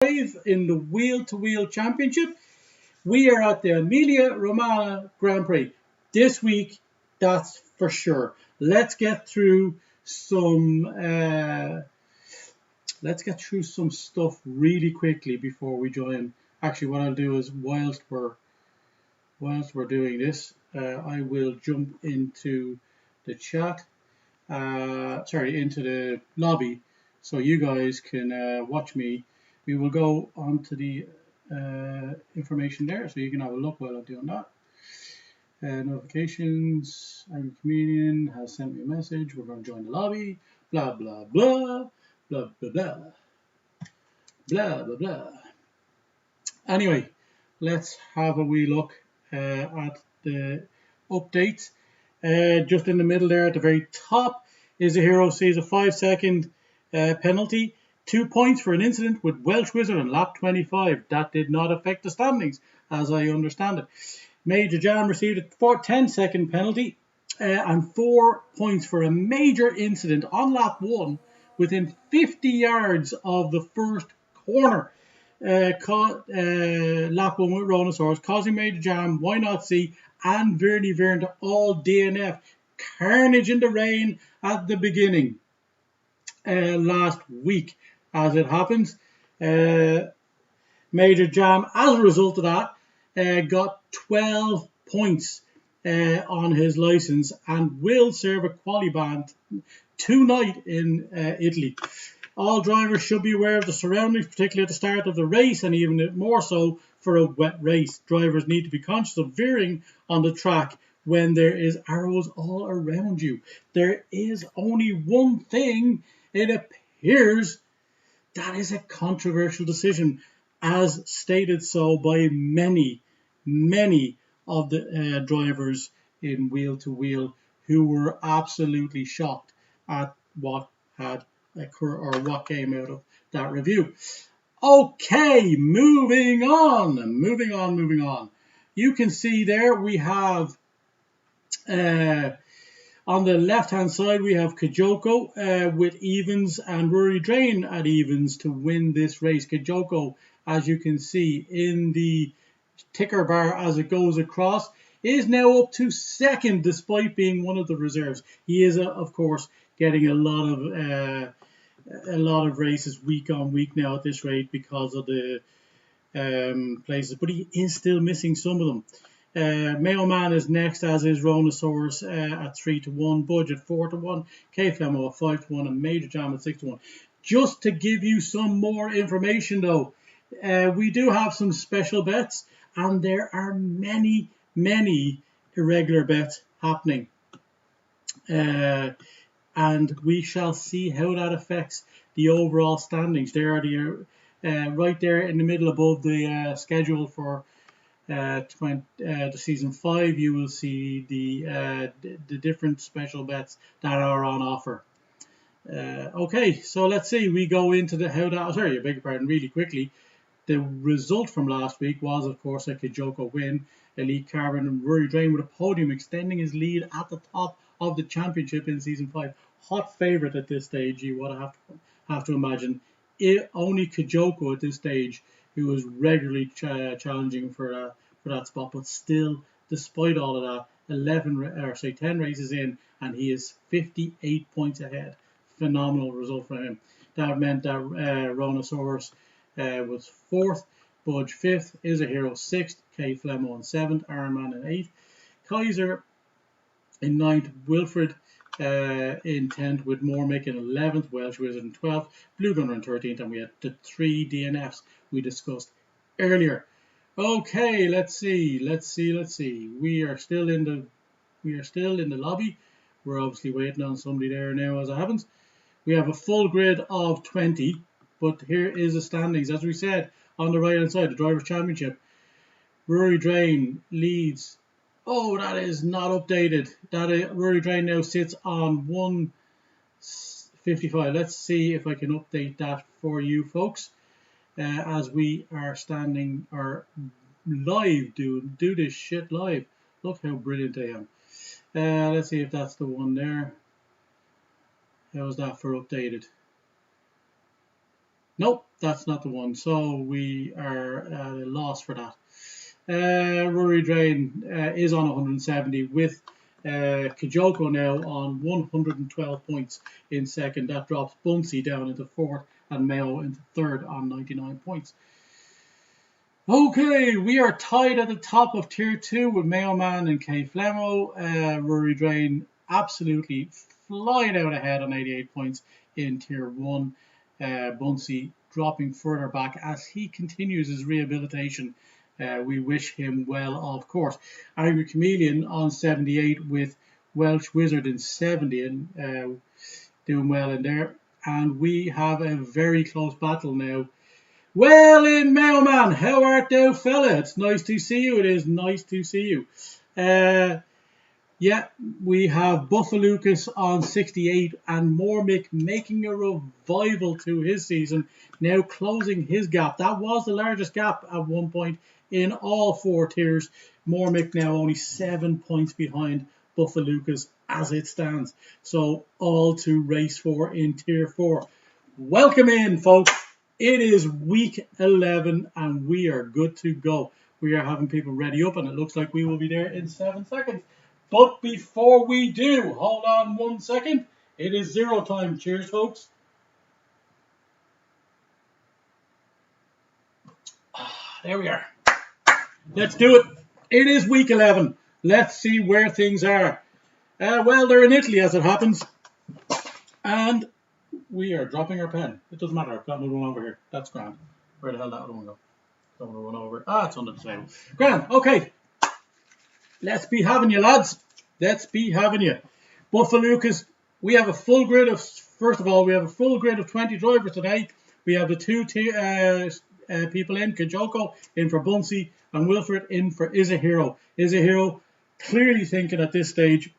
In the wheel-to-wheel championship. We are at the Emilia Romagna Grand Prix this week, that's for sure. Let's get through some stuff really quickly before we join. Actually, what I'll do is whilst we're doing this, I will jump into the chat. Into the lobby, so you guys can watch me. We will go on to the information there, so you can have a look while I'm doing that. Notifications. Angry Comedian has sent me a message. We're going to join the lobby. Blah blah blah blah blah blah blah blah blah. Anyway, let's have a wee look at the updates. Just in the middle there at the very top is a hero sees a 5-second penalty, 2 points for an incident with Welsh Wizard on lap 25. That did not affect the standings, as I understand it. Major Jam received a 10-second penalty and 4 points for a major incident on lap 1 within 50 yards of the first corner. Lap 1 with Ronosaurus, causing Major Jam, Why Not See, and Vernie Vern to all DNF. Carnage in the rain at the beginning last week, as it happens. Major Jam, as a result of that, got 12 points on his license and will serve a quali ban tonight in Italy. All drivers should be aware of the surroundings, particularly at the start of the race, and even more so for a wet race. Drivers need to be conscious of veering on the track when there is arrows all around you. There is only one thing, it appears, that is a controversial decision, as stated so by many of the drivers in wheel-to-wheel who were absolutely shocked at what had occurred or what came out of that review. Okay, moving on. You can see there we have on the left hand side we have Kijoko with evens and Rory Drain at evens to win this race. Kijoko, as you can see in the ticker bar as it goes across, is now up to second despite being one of the reserves. He is of course getting a lot of races week on week now at this rate because of the places, but he is still missing some of them. Mailman is next, as is Ronosaurus at 3-1, Budge at 4-1, K Flemo at 5-1, and Major Jam at 6-1. Just to give you some more information though, we do have some special bets, and there are many irregular bets happening. And we shall see how that affects the overall standings. There are the right there in the middle above the schedule for the season 5. You will see the different special bets that are on offer. Okay, so let's see. We go into the really quickly. The result from last week was, of course, a Kijoko win. Elite Carbon and Rory Drain with a podium, extending his lead at the top of the championship in season 5. Hot favourite at this stage, you would have to imagine. Only Kijoko at this stage, who is regularly challenging for that spot, but still, despite all of that, 10 races in, and he is 58 points ahead. Phenomenal result for him. That meant that Ronosaurus was 4th, Budge 5th, Is a Hero 6th, K Flemo in 7th, Ironman in 8th, Kaiser in 9th, Wilfred in 10th, with Mormick in 11th, Welsh Wizard in 12th, Blue Gunner in 13th, and we had the 3 DNFs we discussed earlier. Okay, let's see. We are still in the lobby. We're obviously waiting on somebody there now as it happens. We have a full grid of 20, but here is the standings. As we said, on the right hand side, the Drivers' Championship, Rory Drain leads. Oh, that is not updated. Rory Drain now sits on 155. Let's see if I can update that for you folks. As we are standing or live, do this shit live. Look how brilliant I am. Let's see if that's the one there. How's that for updated? Nope, that's not the one. So we are at a loss for that. Rory Drain is on 170 with Kijoko now on 112 points in second. That drops Bunsey down into fourth and Mayo into third on 99 points. Okay, we are tied at the top of Tier 2 with Mayo Man and Kay Flemo. Rory Drain absolutely flying out ahead on 88 points in Tier 1. Bunsey dropping further back as he continues his rehabilitation. We wish him well, of course. Angry Chameleon on 78 with Welsh Wizard in 70 and doing well in there. And we have a very close battle now. Well in, Mailman, how art thou, fella? It's nice to see you. It is nice to see you. Yeah, we have Buffalucas on 68 and Mormick making a revival to his season, now closing his gap. That was the largest gap at one point in all four tiers. Mormick now only 7 points behind Buffalucas as it stands. So all to race for in Tier 4. Welcome in, folks. It is week 11 and we are good to go. We are having people ready up and it looks like we will be there in 7 seconds. But before we do, hold on 1 second. It is 0 time. Cheers, folks. There we are. Let's do it. It is week 11. Let's see where things are. Well, they're in Italy as it happens. And we are dropping our pen. It doesn't matter. I've got another one over here. That's grand. Where the hell did that other one go? Don't want to run over. Ah, it's under the table. Grand. Okay. Let's be having you, lads. Let's be having you. Buffalucas, we have a full grid of, first of all, we have a full grid of 20 drivers today. We have the two people in, Kijoko in for Bunsey and Wilfred in for Is a Hero. Is a Hero clearly thinking at this stage,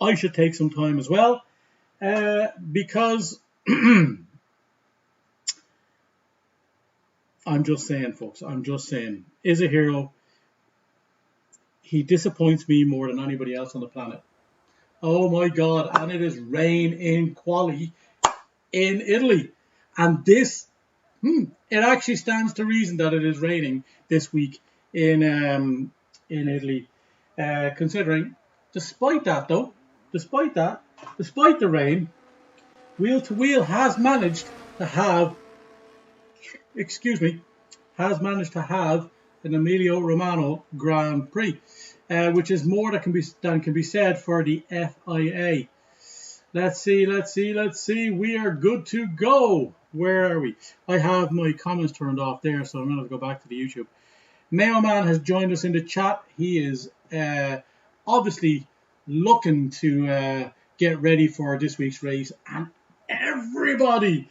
I should take some time as well. Because I'm just saying, folks, I'm just saying, Is a Hero, he disappoints me more than anybody else on the planet. Oh my God, and it is rain in Quali in Italy. And this, it actually stands to reason that it is raining this week in Italy. Considering, despite the rain, Wheel to Wheel has managed to have an Emilia Romagna Grand Prix, which is more than can be said for the FIA. Let's see. We are good to go. Where are we? I have my comments turned off there, so I'm going to go back to the YouTube. Mayo Man has joined us in the chat. He is obviously looking to get ready for this week's race, and everybody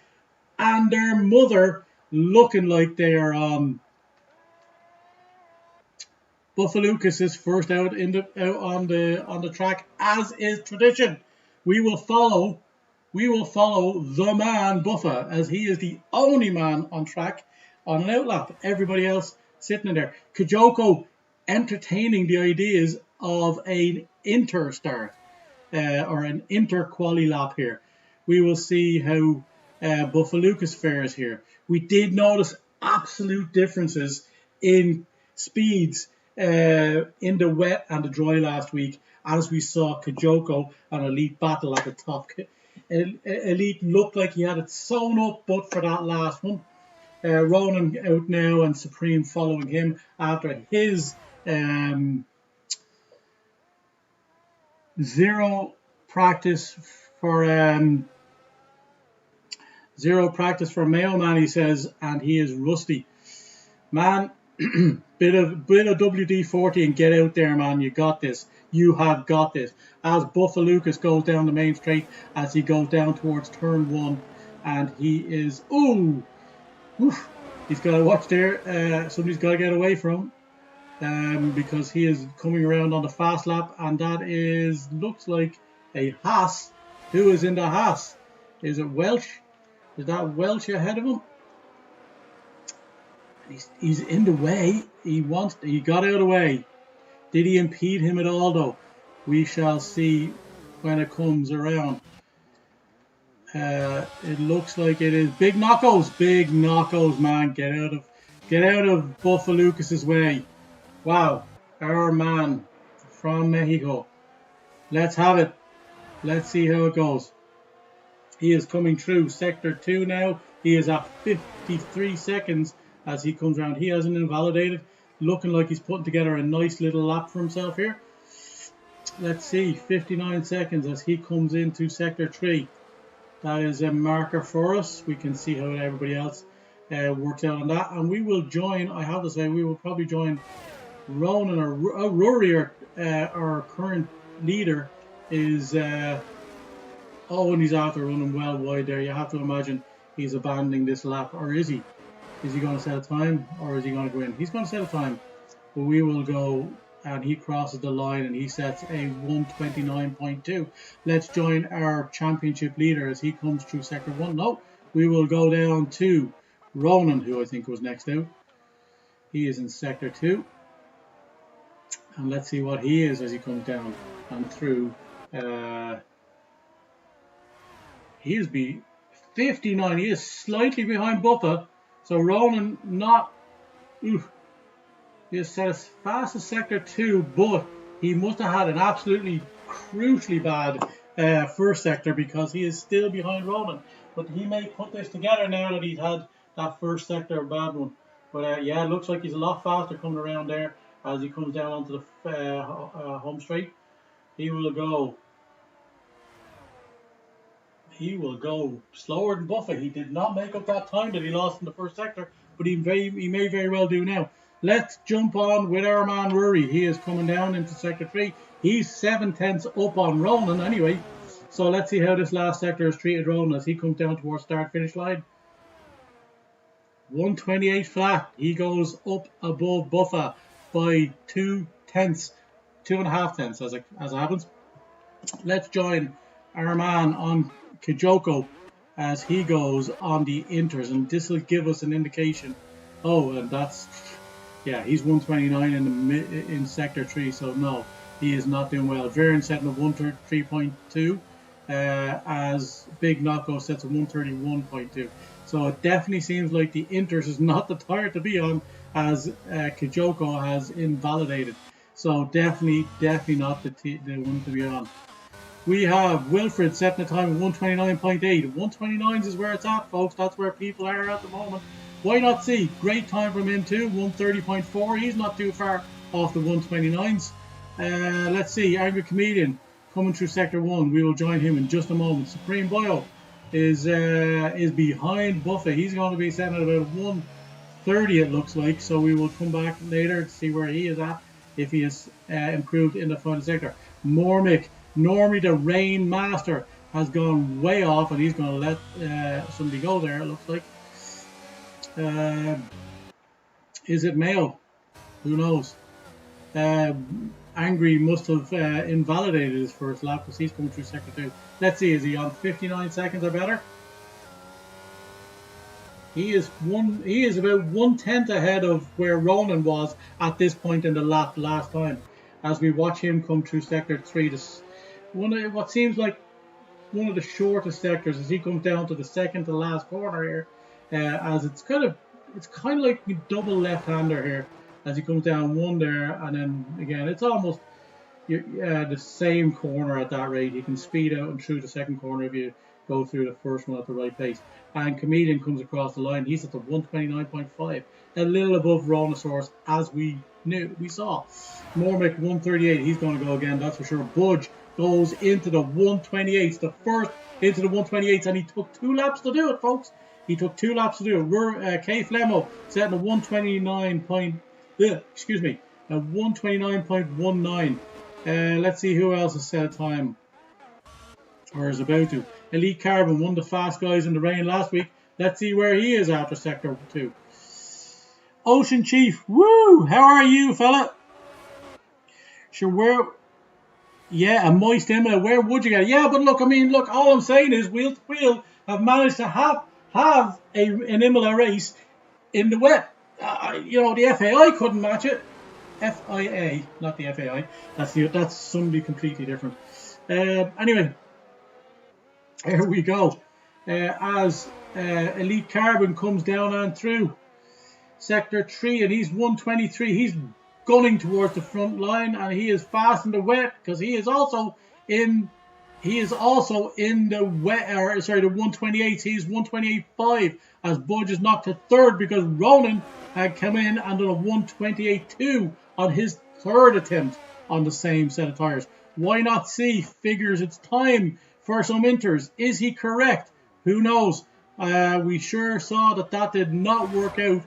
and their mother looking like they are on Buffalucas is first out on the track, as is tradition. We will follow the man Buffa, as he is the only man on track on an outlap. Everybody else sitting in there. Kijoko entertaining the ideas of an inter start or an inter quali lap here. We will see how Buffalucas fares here. We did notice absolute differences in speeds in the wet and the dry last week, as we saw Kijoko and Elite battle at the top. Elite looked like he had it sewn up, but for that last one. Ronan out now and Supreme following him after his zero practice for Mayo Man, he says, and he is rusty. Man, bit of WD-40 and get out there, man. You got this. You have got this. As Buffalucas goes down the main straight, as he goes down towards turn 1, and he is, he's got to watch there. Somebody's got to get away from him because he is coming around on the fast lap, and that looks like a Haas. Who is in the Haas? Is it Welsh? Is that Welsh ahead of him? He's in the way. He got out of the way. Did he impede him at all, though? We shall see when it comes around. It looks like it is big knockos, man. Get out of Buffa Lucas's way. Wow, our man from Mexico. Let's have it. Let's see how it goes. He is coming through sector 2 now. He is at 53 seconds as he comes around. He hasn't invalidated. Looking like he's putting together a nice little lap for himself here. Let's see, 59 seconds as he comes into sector 3. That is a marker for us. We can see how everybody else works out on that. And we will join, I have to say, we will probably join Ronan or Rory, our current leader, is... oh, and he's after running well wide there. You have to imagine he's abandoning this lap. Or is he? Is he going to set a time? Or is he going to go in? He's going to set a time. But we will go... and he crosses the line and he sets a 1:29.2. Let's join our championship leader as he comes through sector 1. No, we will go down to Ronan, who I think was next out. He is in sector 2. And let's see what he is as he comes down and through. He is 59. He is slightly behind Buffa. So Ronan not... Oof. He has set as fast as sector 2, but he must have had an absolutely crucially bad first sector because he is still behind Ronan. But he may put this together now that he's had that first sector bad one. But yeah, it looks like he's a lot faster coming around there as he comes down onto the home straight. He will go slower than Buffa. He did not make up that time that he lost in the first sector, but he may very well do now. Let's jump on with our man Rory. He is coming down into sector 3. He's 7/10 up on Ronan anyway. So let's see how this last sector has treated Ronan as he comes down towards start-finish line. 1:28 flat. He goes up above Buffa by 2.5 tenths as it happens. Let's join our man on Kijoko as he goes on the inters, and this will give us an indication. Oh, and that's... yeah, he's 1:29 in sector 3, so no, he is not doing well. Viren setting a 1:33.2 as Big Knocko sets a 1:31.2. So it definitely seems like the inters is not the tire to be on as Kijoko has invalidated. So definitely not the one to be on. We have Wilfred setting a time of 1:29.8. 1:29s is where it's at, folks. That's where people are at the moment. Why not see? Great time from him too, 1:30.4. He's not too far off the 1:29s. Let's see, Angry Comedian coming through sector 1. We will join him in just a moment. Supreme Boyle is behind Buffa. He's going to be setting at about 1:30 it looks like. So we will come back later to see where he is at, if he has improved in the final sector. Normie the Rain Master has gone way off and he's going to let somebody go there, it looks like. Is it Mayo? Who knows? Angry must have invalidated his first lap because he's coming through sector 2. Let's see, is he on 59 seconds or better? He is about 1/10 ahead of where Ronan was at this point in the lap last time. As we watch him come through sector 3, this what seems like one of the shortest sectors as he comes down to the second to last corner here. As it's kind of like a double left-hander here as he comes down one there, and then again it's almost the same corner at that rate. You can speed out and through the second corner if you go through the first one at the right pace. And Comedian comes across the line. He's at the 1:29.5, a little above Ronosaurus as we saw. Mormick 1:38. He's going to go again, that's for sure. Budge goes into the 1:28s, the first into the 1:28s, and he took 2 laps to do it, folks. He took 2 laps to do it. K Flemo setting a 1:29.19. Let's see who else has set a time or is about to. Elite Carbon, one of the fast guys in the rain last week. Let's see where he is after sector 2. Ocean Chief, woo! How are you, fella? Sure, yeah, a moist Emilia. Where would you get it? Yeah, but look, all I'm saying is Wheel to Wheel have managed to have an Emilia race in the wet. The FAI couldn't match it. FIA, not the FAI. That's somebody completely different. Anyway, here we go. as Elite Carbon comes down and through Sector 3, and he's 123. He's gunning towards the front line, and he is fast in the wet because he is also in the wet, or sorry, the 128. He's 128.5 as Budge is knocked to third because Ronan had come in and done a 128.2 on his third attempt on the same set of tires. Why Not See figures it's time for some inters. Is he correct? Who knows? We sure saw that did not work out.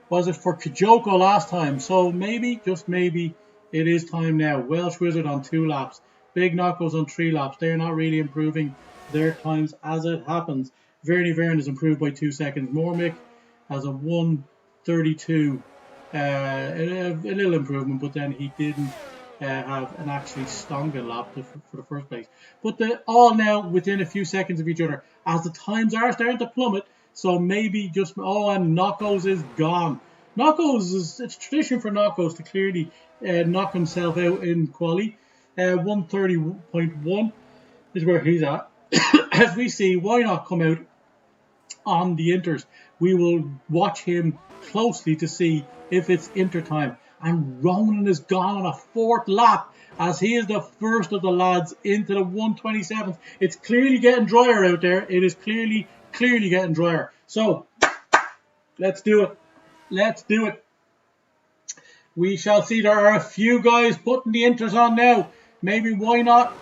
Was it for Kijoko last time? So maybe, just maybe, it is time now. Welsh Wizard on 2 laps. Big Knockos on 3 laps. They're not really improving their times as it happens. Vernie Vern is improved by 2 seconds. Mormick has a 1:32. A little improvement, but then he didn't have an actually stronger lap for the first place. But they're all now within a few seconds of each other as the times are starting to plummet. So maybe just, and Knockos is gone. Knockos, it's tradition for Knockos to clearly knock himself out in quali. 130.1 is where he's at. As we see, why not come out on the inters? We will watch him closely to see if it's inter time. And Ronan is gone on a 4th lap as he is the first of the lads into the 127th. It's clearly getting drier out there. It is clearly getting drier. So, let's do it. Let's do it. We shall see. There are a few guys putting the inters on now. Maybe why not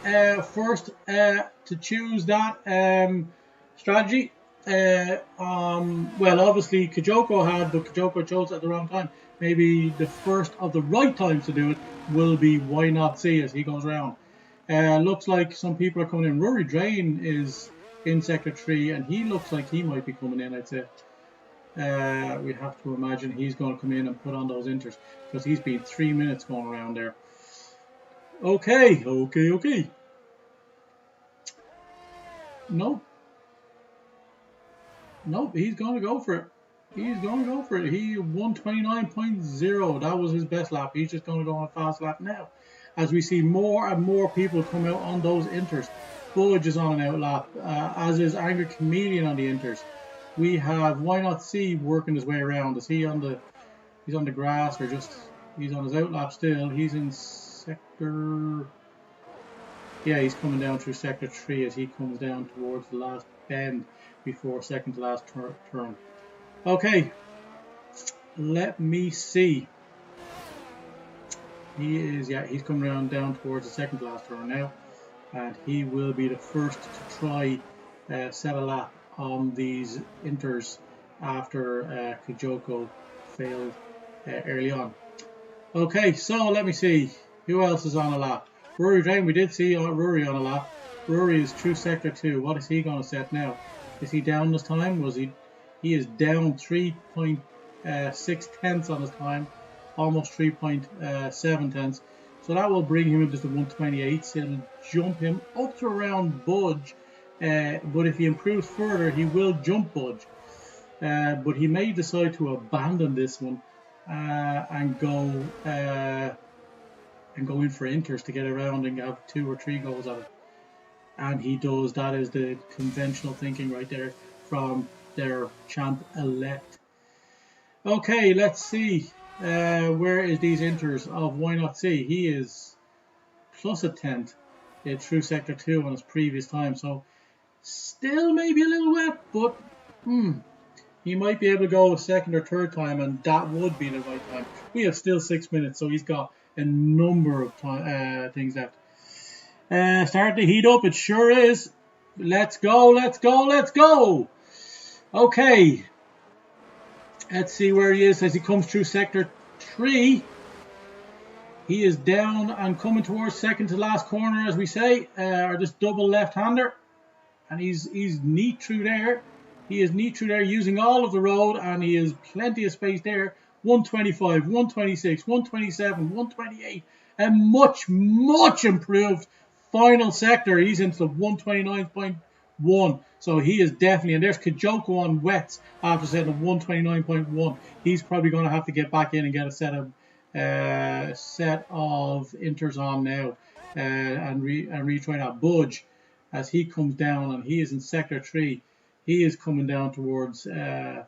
first to choose that strategy. Well, obviously Kijoko had, but Kijoko chose at the wrong time. Maybe the first of the right times to do it will be Why Not See as he goes around. Looks like some people are coming in. Rory Drain is in Sector 3, and he looks like he might be coming in, I'd say. We have to imagine he's going to come in and put on those inters because he's been 3 minutes going around there. Okay. Nope, he's going to go for it. He 129.0. That was his best lap. He's just going to go on a fast lap now. As we see more and more people come out on those inters. Budge is on an out lap, as is Angry Chameleon on the inters. We have Why Not See working his way around. Is he on the? He's on the grass, or just he's on his out lap still? He's in sector. Yeah, he's coming down through sector 3 as he comes down towards the last bend before second to last turn. Okay, let me see. He's coming around down towards the second to last turn now, and he will be the first to try set a lap on these inters after Kijoko failed early on. Okay, so let me see who else is on a lap. Rory Drain, we did see Rory on a lap. Rory is through sector 2. What is he going to set now? Is he down this time? He is down 3.6 tenths on his time, almost 3.7 tenths. So that will bring him into the 128s. It'll jump him up to around Budge. But if he improves further, he will jump Budge. But he may decide to abandon this one and go in for inters to get around and have 2 or 3 goals at it. And he does. That is the conventional thinking right there from their champ elect. Okay, let's see. Where is these inters of Why Not See? He is plus a tenth through sector 2 on his previous time. So still maybe a little wet, but he might be able to go a second or third time, and that would be the right time. We have still 6 minutes, so he's got a number of things left. Starting to heat up, it sure is. Let's go. Okay. Let's see where he is as he comes through sector 3. He is down and coming towards second to last corner, as we say, or this double left-hander. And he's neat through there. He is neat through there using all of the road, and he has plenty of space there. 125, 126, 127, 128, and much improved final sector. He's into the 129.1. So he is definitely, and there's Kijoko on wets after setting a 129.1. He's probably going to have to get back in and get a set of inters on now and retry that. Budge as he comes down, and he is in sector 3. He is coming down towards the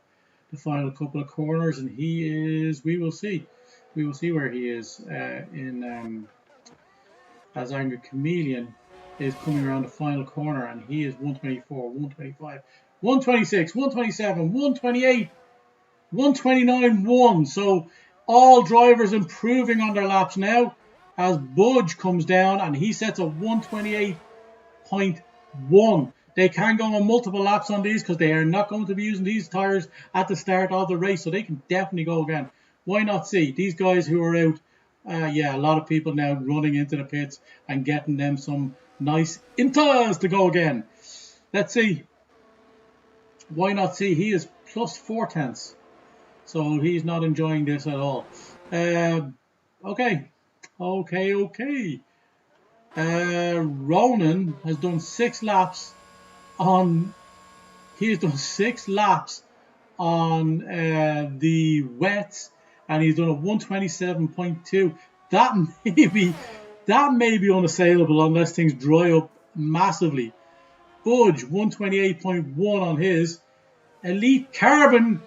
final couple of corners, and he is, we will see where he is as Angry Chameleon is coming around the final corner, and he is 124, 125, 126, 127, 128, 129, 1. So all drivers improving on their laps now as Budge comes down and he sets a 128.1. They can go on multiple laps on these because they are not going to be using these tyres at the start of the race, so they can definitely go again. Why not see these guys who are out? Yeah, a lot of people now running into the pits and getting them some nice inters to go again. Let's see. Why not see? He is plus 4 tenths. So he's not enjoying this at all. Okay. Ronan has done 6 laps on. He has done 6 laps on the wets, and he's done a 127.2. That may be unassailable unless things dry up massively. Budge 128.1 on his. Elite Carbon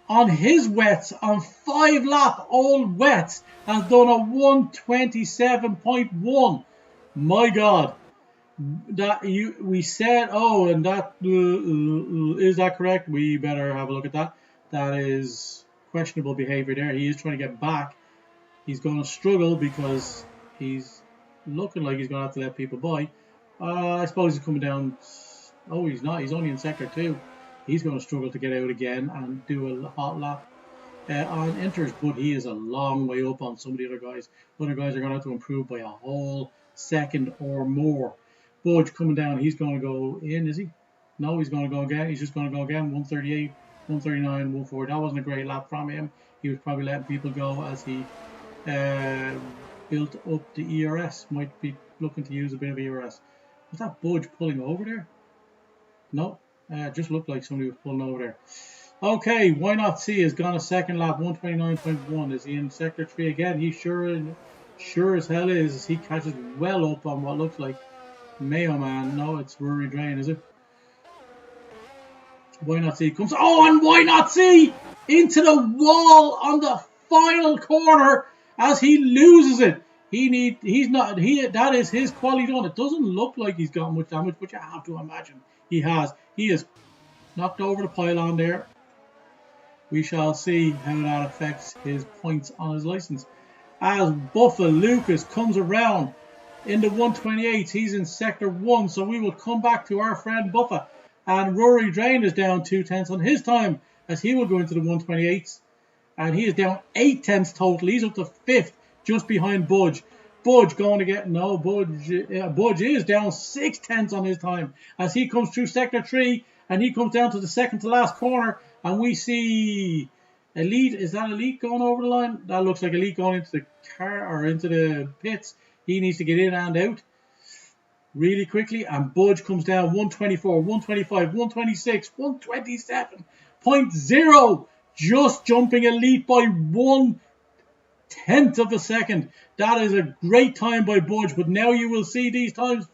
on his wets, on 5 lap old wets, has done a 127.1. My God, that we said, oh, and that is that correct? We better have a look at that. That is questionable behavior there. He is trying to get back. He's going to struggle because he's looking like he's going to have to let people by. I suppose he's coming down. Oh, he's not. He's only in sector 2. He's going to struggle to get out again and do a hot lap on inters, but he is a long way up on some of the other guys. Other guys are going to have to improve by a whole second or more. Budge coming down, he's going to go in, is he? No, he's going to go again. He's just going to go again. 138, 139, 140. That wasn't a great lap from him. He was probably letting people go as he built up the ERS. Might be looking to use a bit of ERS. Was that Budge pulling over there? No. It just looked like somebody was pulling over there. Okay, Why Not See has gone a second lap, 129.1. Is he in sector 3 again? He sure as hell is. He catches well up on what looks like Mayo Man. No, it's Rory Drain, is it? Why Not See comes. Oh, and Why Not See into the wall on the final corner as he loses it. That is his quality done. It doesn't look like he's got much damage, but you have to imagine he has. He is knocked over the pylon there. We shall see how that affects his points on his license. As Buffa Lucas comes around in the 128s, he's in sector 1, so we will come back to our friend Buffa. And Rory Drain is down 2 tenths on his time as he will go into the 128s. And he is down 8 tenths total. He's up to 5th, just behind Budge. Budge going to get, no, Budge is down 6 tenths on his time as he comes through sector 3 and he comes down to the second to last corner, and we see Elite. Is that Elite going over the line? That looks like Elite going into the car or into the pits. He needs to get in and out really quickly, and Budge comes down 124, 125, 126, 127.0, just jumping Elite by 1/10 of a second. That is a great time by Budge, but now you will see these times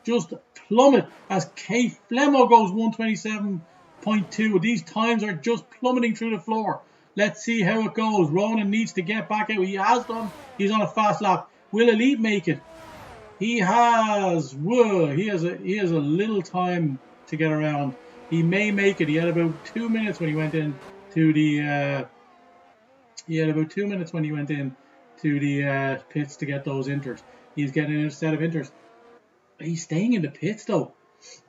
just plummet as K Flemo goes 127.2. These times are just plummeting through the floor. Let's see how it goes. Ronan needs to get back out. He has done. He's on a fast lap. Will Elite make it? He has. Whoa, he has a little time to get around. He may make it. He had about 2 minutes when he went in to the. Pits to get those inters. He's getting a set of inters. He's staying in the pits though.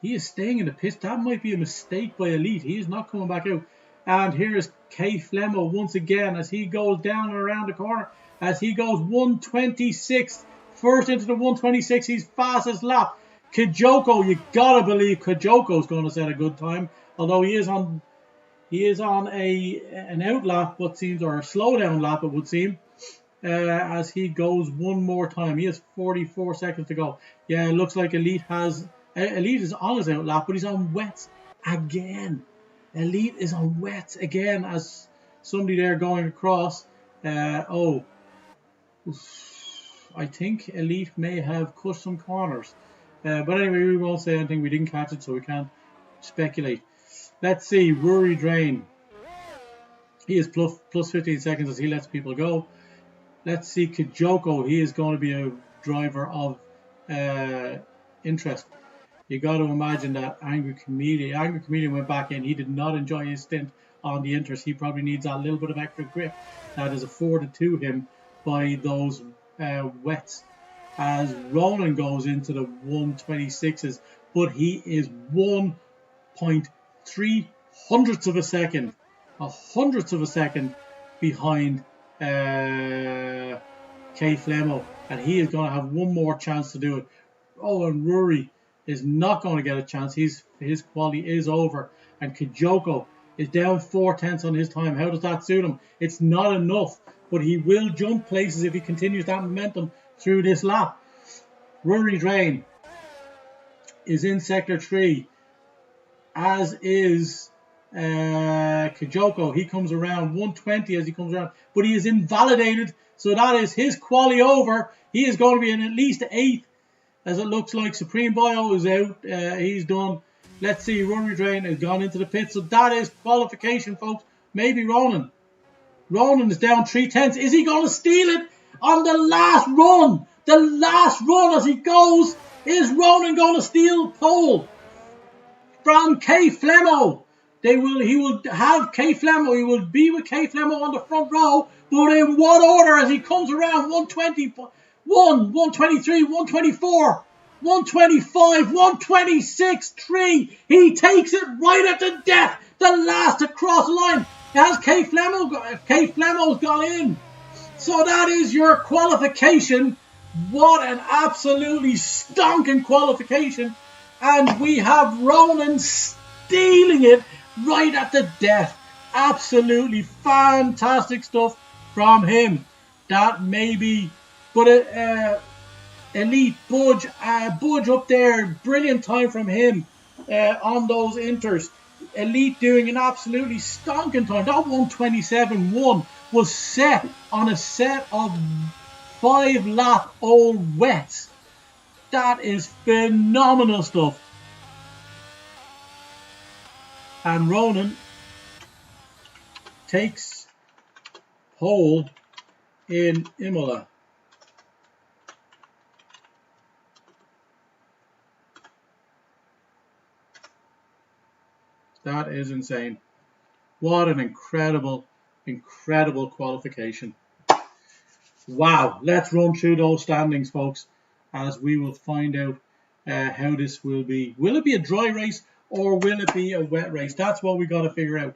He is staying in the pits. That might be a mistake by Elite. He is not coming back out. And here is K Flemo once again as he goes down and around the corner. As he goes 126. First into the 126. He's fastest lap. Kijoko, you gotta believe Kijoko's going to set a good time. Although he is on an out lap, what seems, or a slowdown lap, it would seem. As he goes one more time. He has 44 seconds to go. Yeah, it looks like Elite is on his out lap, but he's on wets again. Elite is on wets again as somebody there going across. I think Elite may have cut some corners. But anyway, we won't say anything. We didn't catch it, so we can't speculate. Let's see. Rory Drain. He is plus 15 seconds as he lets people go. Let's see. Kijoko. He is going to be a driver of interest. You got to imagine that Angry Comedian went back in. He did not enjoy his stint on the interest. He probably needs a little bit of extra grip that is afforded to him by those wets. As Ronan goes into the 126s, but he is 1.3 hundredths of a second, behind K Flemo, and he is going to have one more chance to do it. Oh, and Rory is not going to get a chance. His quality is over, and Kijoko is down 4/10 on his time. How does that suit him? It's not enough, but he will jump places if he continues that momentum through this lap. Rory Drain is in sector 3, as is Kijoko. He comes around 120 as he comes around, but he is invalidated, so that is his quali over. He is going to be in at least 8th, as it looks like. Supreme Bio is out. He's done. Let's see. Rory Drain has gone into the pit, so that is qualification, folks. Maybe Ronan. Ronan is down 3/10. Is he going to steal it on the last run? The last run as he goes. Is Ronan going to steal pole from K Flemo? He will have K Flemo. He will be with K Flemo on the front row, but in what order as he comes around? 121, 123, 124, 125, 126, 3. He takes it right at the death. The last to cross the line. Has K Flemo's gone in. So that is your qualification. What an absolutely stonking qualification. And we have Ronan stealing it right at the death. Absolutely fantastic stuff from him. That may be, but Elite Budge up there. Brilliant time from him on those inters. Elite doing an absolutely stonking time. That 127.1 was set on a set of 5-lap-old wets. That is phenomenal stuff. And Ronan takes pole in Imola. That is insane. What an incredible qualification. Wow. Let's run through those standings, folks, as we will find out how this will be. Will it be a dry race or will it be a wet race? That's what we got to figure out.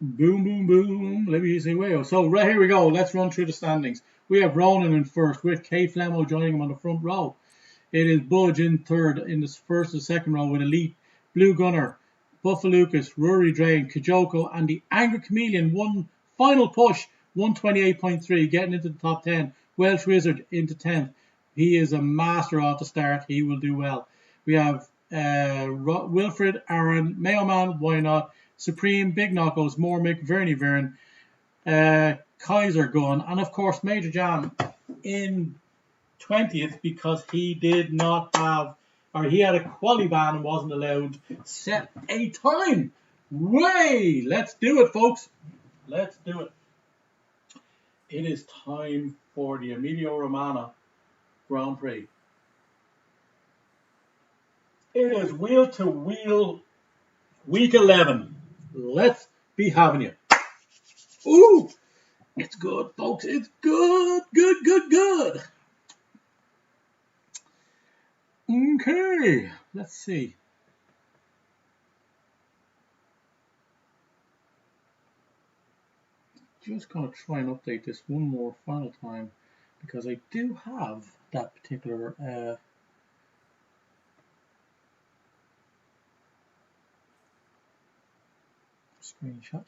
Boom, boom, boom. Let me see. So right here we go. Let's run through the standings. We have Ronan in first with K Flemo joining him on the front row. It is Budge in third in the first and second row with Elite, Blue Gunner, Buffalucas, Rory Drain, Kijoko, and the Angry Chameleon. One final push, 128.3, getting into the top 10. Welsh Wizard into 10th. He is a master off the start. He will do well. We have Wilfred, Aaron, Mayo Man, why not? Supreme, Big Knockos, Mormick, Vernie Vern, Kaiser Gun, and of course Major Jam in 20th because he did not have, or he had a quali ban and wasn't allowed to set a time. Way! Let's do it, folks. Let's do it. It is time for the Emilia Romagna Grand Prix. It is wheel to wheel week 11. Let's be having you. Ooh, it's good, folks. It's good, good. Okay, let's see. Just going to try and update this one more final time because I do have that particular screenshot.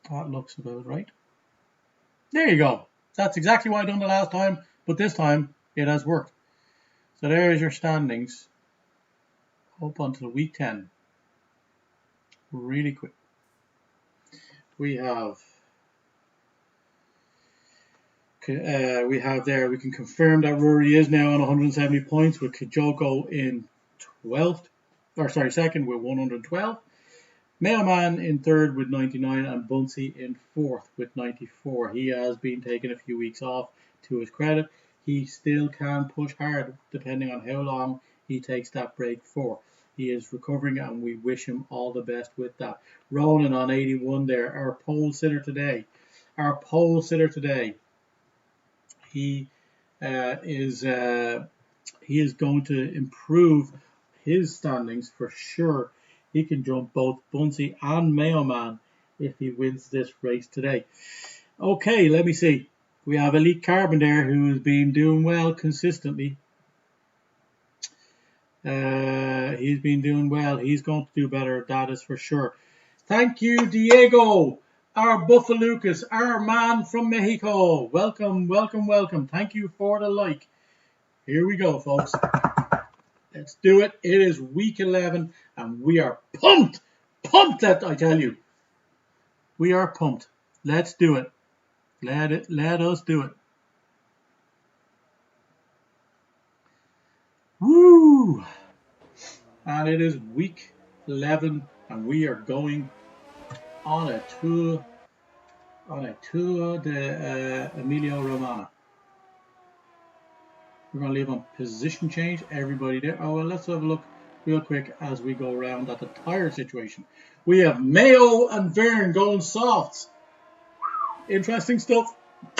That looks about right. There you go. That's exactly what I done the last time, but this time it has worked. So there is your standings up until week 10. Really quick. We have We have there, we can confirm that Rory is now on 170 points with Kijoko in 12th, or sorry, second with 112. Mailman in third with 99 and Bunsey in fourth with 94. He has been taking a few weeks off, to his credit. He still can push hard depending on how long he takes that break for. He is recovering and we wish him all the best with that. Ronan on 81 there, our pole sitter today. He is going to improve his standings for sure. He can jump both Bunsey and Mailman if he wins this race today. Okay, let me see. We have Elite Carbon there who has been doing well consistently. He's been doing well. He's going to do better, that is for sure. Thank you, Diego, our Buffa Lucas, our man from Mexico. Welcome, welcome, welcome. Thank you for the like. Here we go, folks. Let's do it. It is week 11 and we are pumped. Pumped, that I tell you. We are pumped. Let's do it. Let us do it. Woo! And it is week 11 and we are going on a tour de Emilia Romagna. We're going to leave on position change, everybody there. Oh, well, let's have a look real quick as we go around at the tire situation. We have Mayo and Vern going softs. Interesting stuff.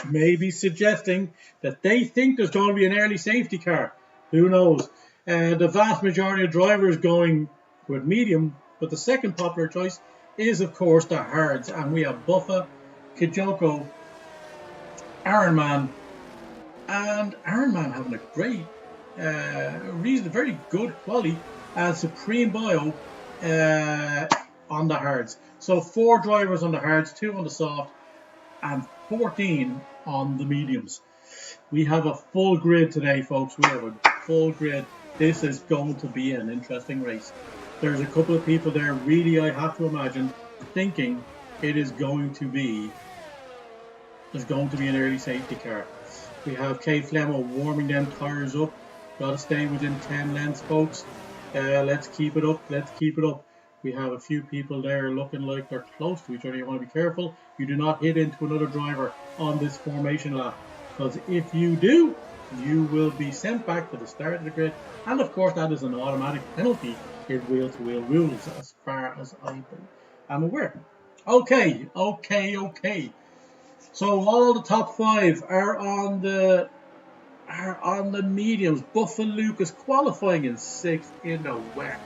Maybe suggesting that they think there's going to be an early safety car. Who knows? The vast majority of drivers going with medium, but the second popular choice is, of course, the hards. And we have Buffa, Kijoko, Ironman, and Ironman having a great, very good quality as Supreme Bio on the hards. So 4 drivers on the hards, 2 on the soft, and 14 on the mediums. We have a full grid today, folks. We have a full grid. This is going to be an interesting race. There's a couple of people there, really, I have to imagine, thinking it is going to be an early safety car. We have Kay Flemmo warming them tires up. Got to stay within 10 lengths, folks. Let's keep it up. Let's keep it up. We have a few people there looking like they're close to each other. You want to be careful. You do not hit into another driver on this formation lap, because if you do, you will be sent back to the start of the grid. And of course, that is an automatic penalty in wheel-to-wheel rules, as far as I am aware. Okay. So all the top 5 are on the mediums. Buffa Lucas qualifying in 6th in the wet.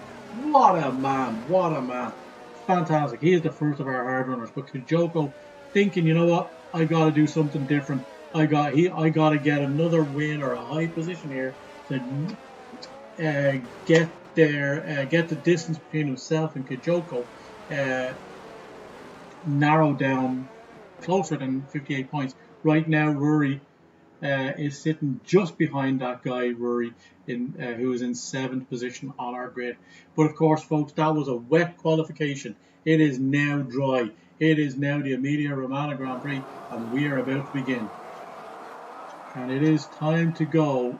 What a man. Fantastic. He is the first of our hard runners. But Kijoko thinking, you know what, I got to do something different. I got to get another win or a high position here to get the distance between himself and Kijoko narrowed down closer than 58 points. Right now, Rory is sitting just behind that guy, Rory, who is in 7th position on our grid. But of course, folks, that was a wet qualification. It is now dry. It is now the Emilia Romagna Grand Prix, and we are about to begin. And it is time to go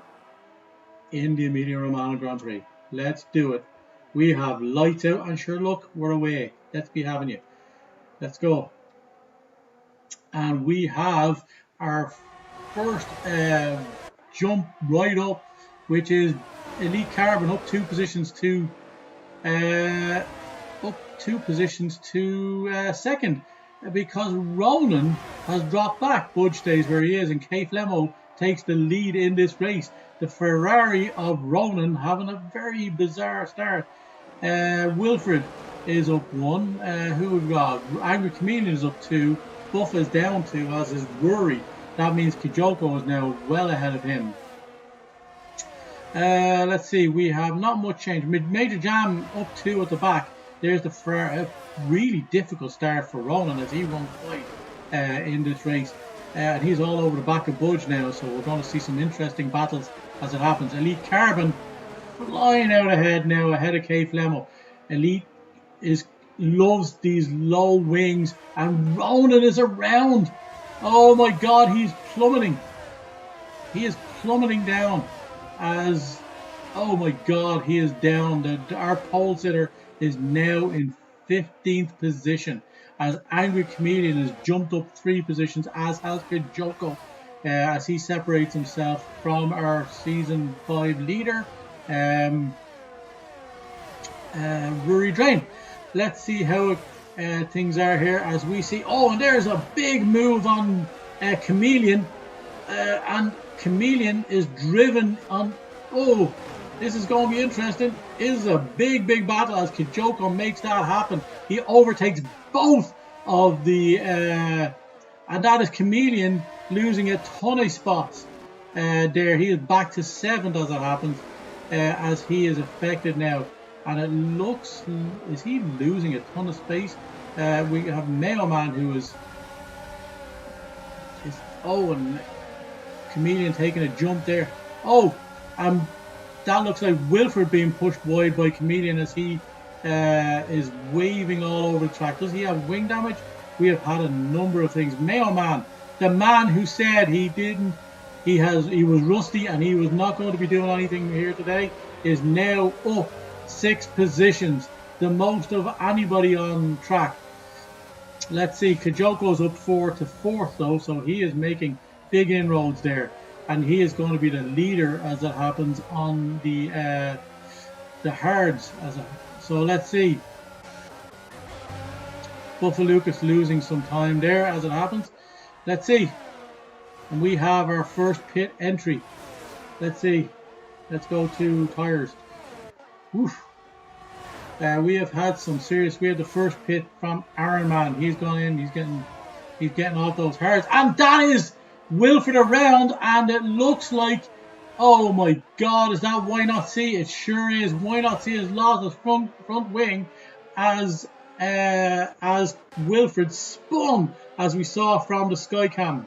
in the Emilia Romagna Grand Prix. Let's do it. We have lights out, and sure, look, we're away. Let's be having you. Let's go. And we have our first jump right up, which is Elite Carbon up 2 positions to second, because Ronan has dropped back. Budge stays where he is, and Kay Flemmo takes the lead in this race. The Ferrari of Ronan having a very bizarre start. Wilfred is up 1. Who we've got? Angry Chameleon is up 2. Buffa is down 2, as is Rory. That means Kijoko is now well ahead of him. Let's see, we have not much change. Major Jam up 2 at the back. There's the really difficult start for Ronan as he won quite in this race. And he's all over the back of Budge now, so we're going to see some interesting battles as it happens. Elite Carbon flying out ahead now, ahead of Kay Flemmo. Elite loves these low wings, and Ronan is around. Oh my god, he's plummeting. He is plummeting down as, oh my god, he is down. Our pole sitter is now in 15th position as Angry Chameleon has jumped up 3 positions, as has Kijoko, as he separates himself from our season 5 leader, Rory Drain. Let's see how things are here as we see. Oh, and there's a big move on Chameleon, and Chameleon is driven on. Oh, this is going to be interesting. This is a big battle as Kijoko makes that happen. He overtakes both of the, and that is Chameleon losing a ton of spots. There, he is back to 7th as it happens, as he is affected now. And it looks, is he losing a ton of space? We have Mayo Man who is oh, and Chameleon taking a jump there. Oh, that looks like Wilfred being pushed wide by Chameleon as he is waving all over the track. Does he have wing damage? We have had a number of things. Mayo Man, the man who said he was rusty and he was not going to be doing anything here today, is now up 6 positions, the most of anybody on track. Let's see, Kijoko's up 4 to 4th though, so he is making big inroads there, and he is going to be the leader as it happens on the hards. So let's see, Buffalucas losing some time there as it happens. Let's see, and we have our first pit entry. Let's see, let's go to tires. Oof. We have had some serious. We have the first pit from Iron Man. He's gone in. He's getting off those hards, and that is Wilfred around. And it looks like, oh my God, is that Why Not See? It sure is. Why Not See has lost his front wing as Wilfred spun, as we saw from the Skycam.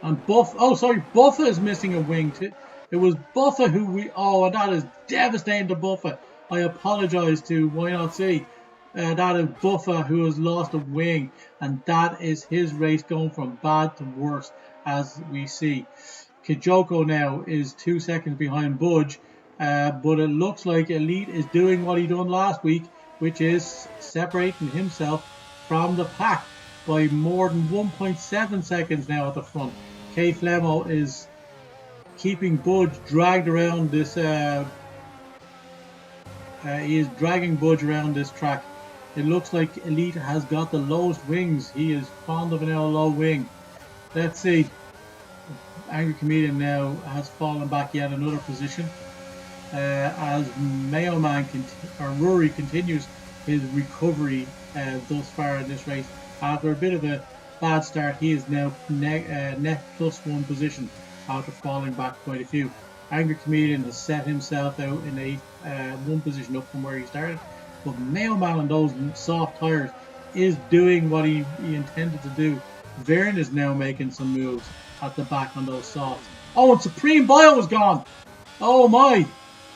And Buffa is missing a wing too. It was Buffa who and that is devastating to Buffa. I apologise to Why Not See. That is Buffa who has lost a wing, and that is his race going from bad to worse, as we see. Kijoko now is 2 seconds behind Budge, but it looks like Elite is doing what he done last week, which is separating himself from the pack by more than 1.7 seconds now at the front. K Flemo is keeping Budge dragged around this. He is dragging Budge around this track. It looks like Elite has got the lowest wings. He is fond of an low wing. Let's see. Angry Chameleon now has fallen back yet another position, as Mayo Man Rory continues his recovery thus far in this race. After a bit of a bad start, he is now net +1 position after falling back quite a few. Angry Chameleon has set himself out in a 1 position up from where he started, but Mayo Man on those soft tyres is doing what he intended to do. Vern is now making some moves at the back on those softs. Oh, and Supreme Bio is gone. Oh my,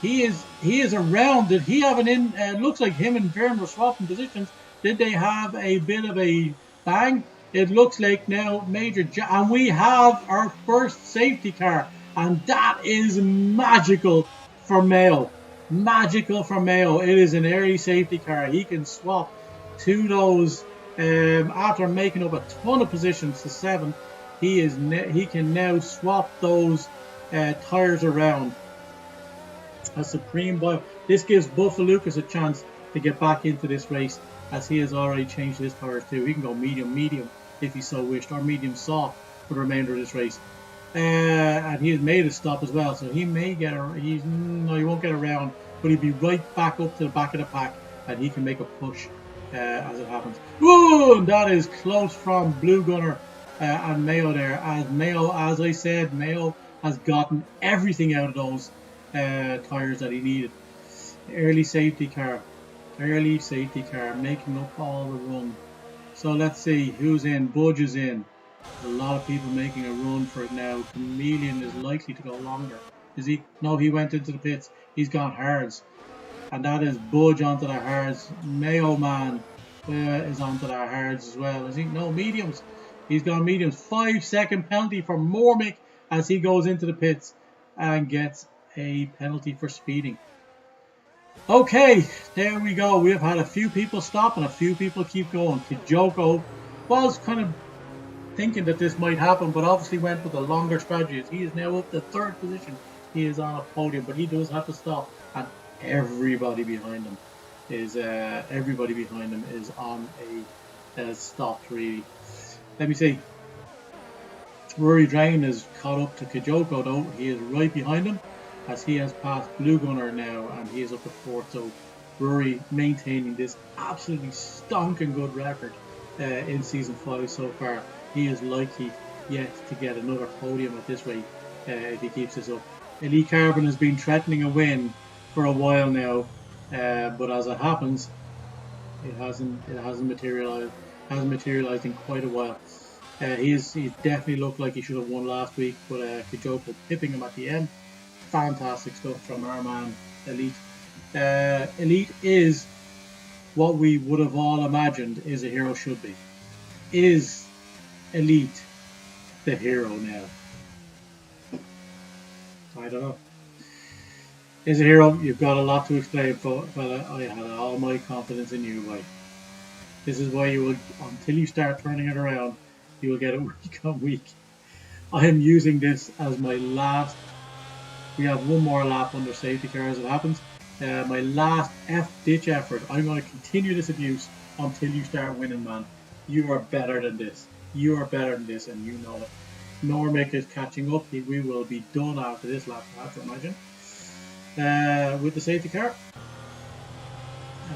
he is around. Did he have an in? Looks like him and Vern were swapping positions. Did they have a bit of a bang? It looks like now and we have our first safety car, and that is magical for Mayo. Magical for Mayo. It is an early safety car. He can swap to those after making up a ton of positions to 7. He can now swap those tires around. A Supreme Bio. This gives Buffalucas a chance to get back into this race, as he has already changed his tires too. He can go medium if he so wished, or medium soft for the remainder of this race. And he has made a stop as well, so he may get he won't get around, but he'll be right back up to the back of the pack, and he can make a push as it happens. Ooh, and that is close from Blue Gunner and Mayo there. As Mayo, as I said, Mayo has gotten everything out of those tires that he needed. Early safety car, making up all the run. So let's see who's in. Budge is in. There's a lot of people making a run for it now. Chameleon is likely to go longer. Is he? No, he went into the pits. He's gone hards. And that is Budge onto the hards. Mayo Man is onto the hards as well. Is he? No, mediums. He's gone mediums. 5-second penalty for Mormick as he goes into the pits and gets a penalty for speeding. Okay, there we go. We have had a few people stop and a few people keep going. Kijoko was kind of thinking that this might happen, but obviously went with a longer strategy. He is now up to 3rd position. He is on a podium, but he does have to stop, and everybody behind him is on a stop. Really, let me see. Rory Drain is caught up to Kijoko though. He is right behind him as he has passed Blue Gunner now, and he is up to 4th. So Rory maintaining this absolutely stonking good record in season 5 so far. He is likely yet to get another podium at this rate if he keeps this up. Elite Carbon has been threatening a win for a while now, but as it happens, it hasn't materialized in quite a while. He's definitely looked like he should have won last week, but Kijoko pipping him at the end. Fantastic stuff from our man Elite. Elite is what we would have all imagined is a hero should be. Is Elite the hero now? I don't know. Is a hero? You've got a lot to explain, fella. I had all my confidence in you, boy. This is why you will, until you start turning it around, you will get it week on week. I am using this as my last. We have one more lap under safety car as it happens. My last ditch effort. I'm going to continue this abuse until you start winning, man. You are better than this. You are better than this, and you know it. Normick is catching up. We will be done after this lap, I have to imagine. With the safety car.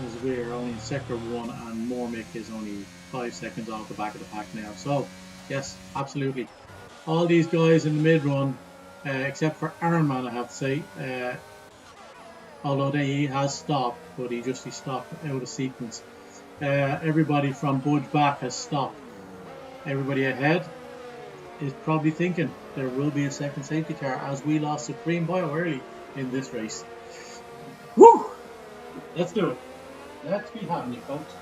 As we're only in sector 1, and Mormick is only 5 seconds off the back of the pack now. So, yes, absolutely. All these guys in the mid-run, except for Ironman, I have to say, although he has stopped, but he stopped out of sequence. Everybody from Budge back has stopped. Everybody ahead is probably thinking there will be a second safety car as we lost Supreme Bio early in this race. Woo! Let's do it. Let's be having you, folks.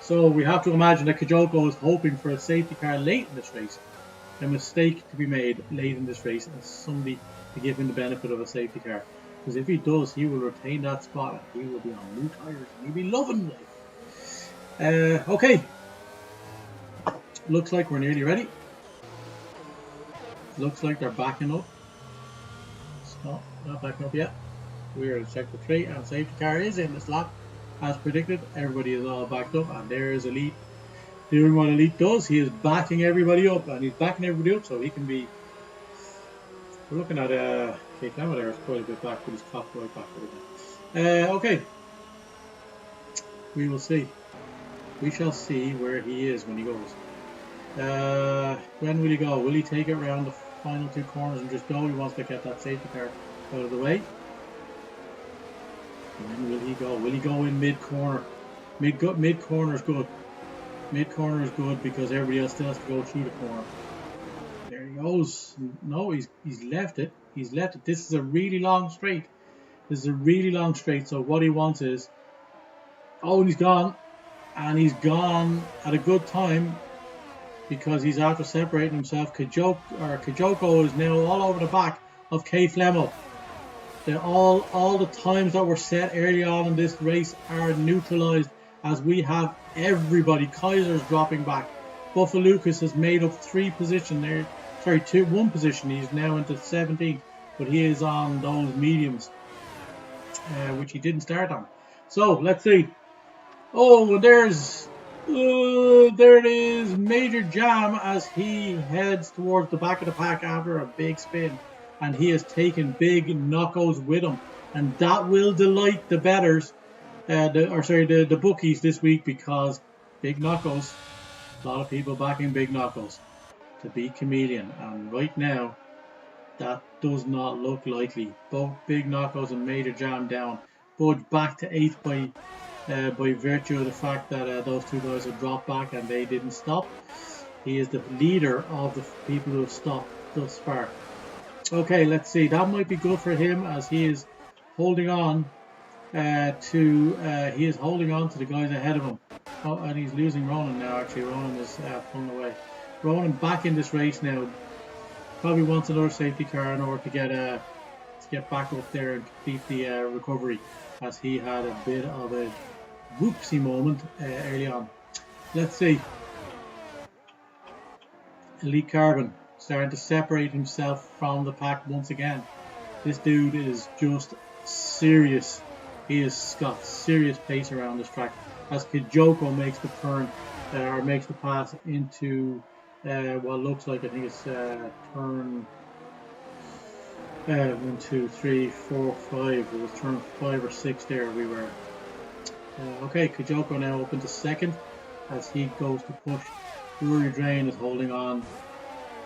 So we have to imagine that Kijoko is hoping for a safety car late in this race. A mistake to be made late in this race, and somebody to give him the benefit of a safety car. Because if he does, he will retain that spot. He will be on new tyres. He'll be loving life. Okay. Looks like we're nearly ready. Looks like they're backing up. Stop, not backing up yet. We're in sector 3 and safety car is in this lap. As predicted, everybody is all backed up, and there is Elite doing what Elite does. He is backing everybody up, and he's backing everybody up so he can be. We're looking at Kate Lemma there is quite a bit back, but he's cocked right back again. Okay, we will see. We shall see where he is when he goes. When will he go? Will he take it around the final 2 corners and just go? He wants to get that safety car out of the way. When will he go? Will he go in mid-corner? Mid-corner is good. Mid-corner is good because everybody else still has to go through the corner. There he goes. No, he's left it. He's left it. This is a really long straight. This is a really long straight. So what he wants is... Oh, and he's gone. And he's gone at a good time because he's after separating himself. Kijoko is now all over the back of K Flemmo. All the times that were set early on in this race are neutralized as we have everybody. Kaiser's dropping back. Buffa Lucas has made up 3 positions there. Sorry, 1 position. He's now into 17th, but he is on those mediums, which he didn't start on. So let's see. Oh, there it is. Major Jam as he heads towards the back of the pack after a big spin. And he has taken big knockouts with him. And that will delight the bettors, the bookies this week, because big knockouts, a lot of people backing big knockouts to beat Chameleon. And right now, that does not look likely. Both big knockouts and Major Jam down. Budge back to 8th by virtue of the fact that those 2 guys have dropped back and they didn't stop. He is the leader of the people who have stopped thus far. Okay, let's see. That might be good for him as he is holding on he is holding on to the guys ahead of him. Oh, and he's losing Ronan now. Actually, Ronan is pulling away. Ronan back in this race now. Probably wants another safety car in order to get back up there and complete the recovery, as he had a bit of a whoopsie moment early on. Let's see. Elite Carbon starting to separate himself from the pack once again. This dude is just serious. He has got serious pace around this track, as Kijoko makes the turn, or makes the pass into what looks like, I think it's turn 1, 2, 3, 4, 5. It was turn 5 or 6 there we were. Okay, Kijoko now up into second as he goes to push. Rory Drain is holding on.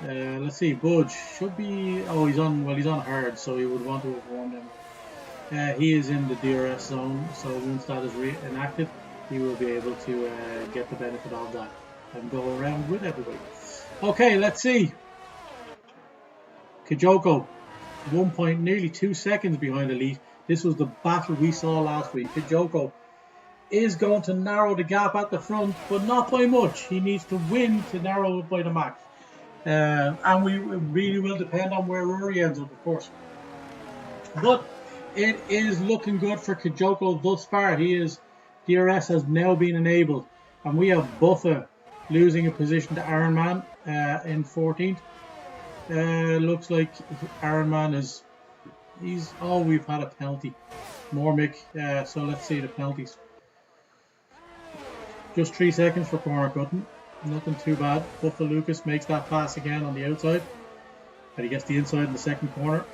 Let's see, Budge should be. Oh, he's on hard, so he would want to have warned him. He is in the DRS zone, so once that is enacted, he will be able to get the benefit of that and go around with everybody. Okay, let's see. Kijoko, 1 nearly 2 seconds behind Elite. This was the battle we saw last week. Kijoko is going to narrow the gap at the front, but not by much. He needs to win to narrow it by the max. And we really will depend on where Rory ends up, of course. But it is looking good for Kijoko thus far. DRS has now been enabled, and we have Buffa losing a position to Ironman in 14th. Looks like Ironman we've had a penalty. Mormick, so let's see the penalties. Just 3 seconds for corner cutting. Nothing too bad. Buffa Lucas makes that pass again on the outside. And he gets the inside in the second corner.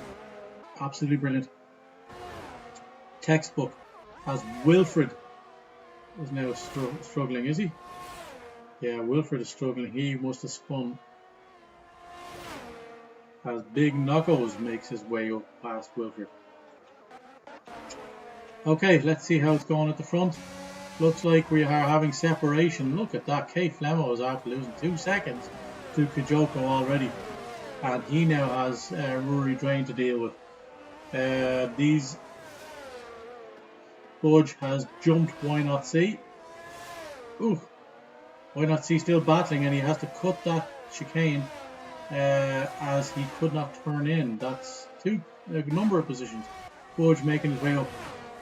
Absolutely brilliant. Textbook as Wilfred is now struggling, is he? Yeah, Wilfred is struggling. He must have spun. As Big Knuckles makes his way up past Wilfred. Okay, let's see how it's going at the front. Looks like we are having separation. Look at that. Kay Flemo is after losing 2 seconds to Kijoko already. And he now has Rory Drain to deal with. Budge has jumped Why Not See. Ooh. Why Not See still battling, and he has to cut that chicane as he could not turn in. That's a number of positions. Budge making his way up.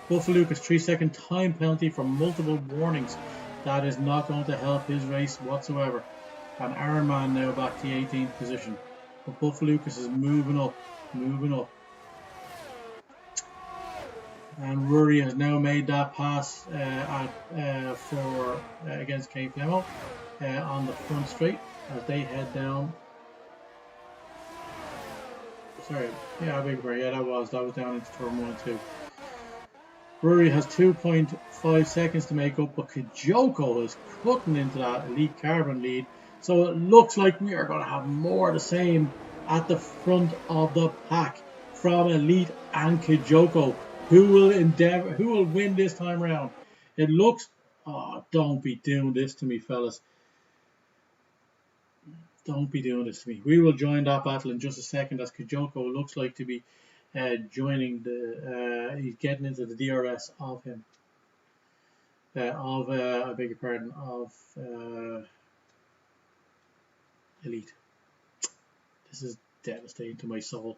Buffa Lucas 3-second time penalty for multiple warnings. That is not going to help his race whatsoever. And Ironman now back to the 18th position. But Buffa Lucas is moving up. And Rory has now made that pass against Kay Flemo on the front straight as they head down. Sorry, yeah, I beg your pardon. Yeah, that was down into turn 1 and 2. Rory has 2.5 seconds to make up, but Kijoko is cutting into that Elite Carbon lead. So it looks like we are going to have more of the same at the front of the pack from Elite and Kijoko. Who will win this time round? It looks... Oh, don't be doing this to me, fellas. Don't be doing this to me. We will join that battle in just a second, as Kijoko looks like to be joining he's getting into the DRS of him. I beg your pardon, of Elite. This is devastating to my soul.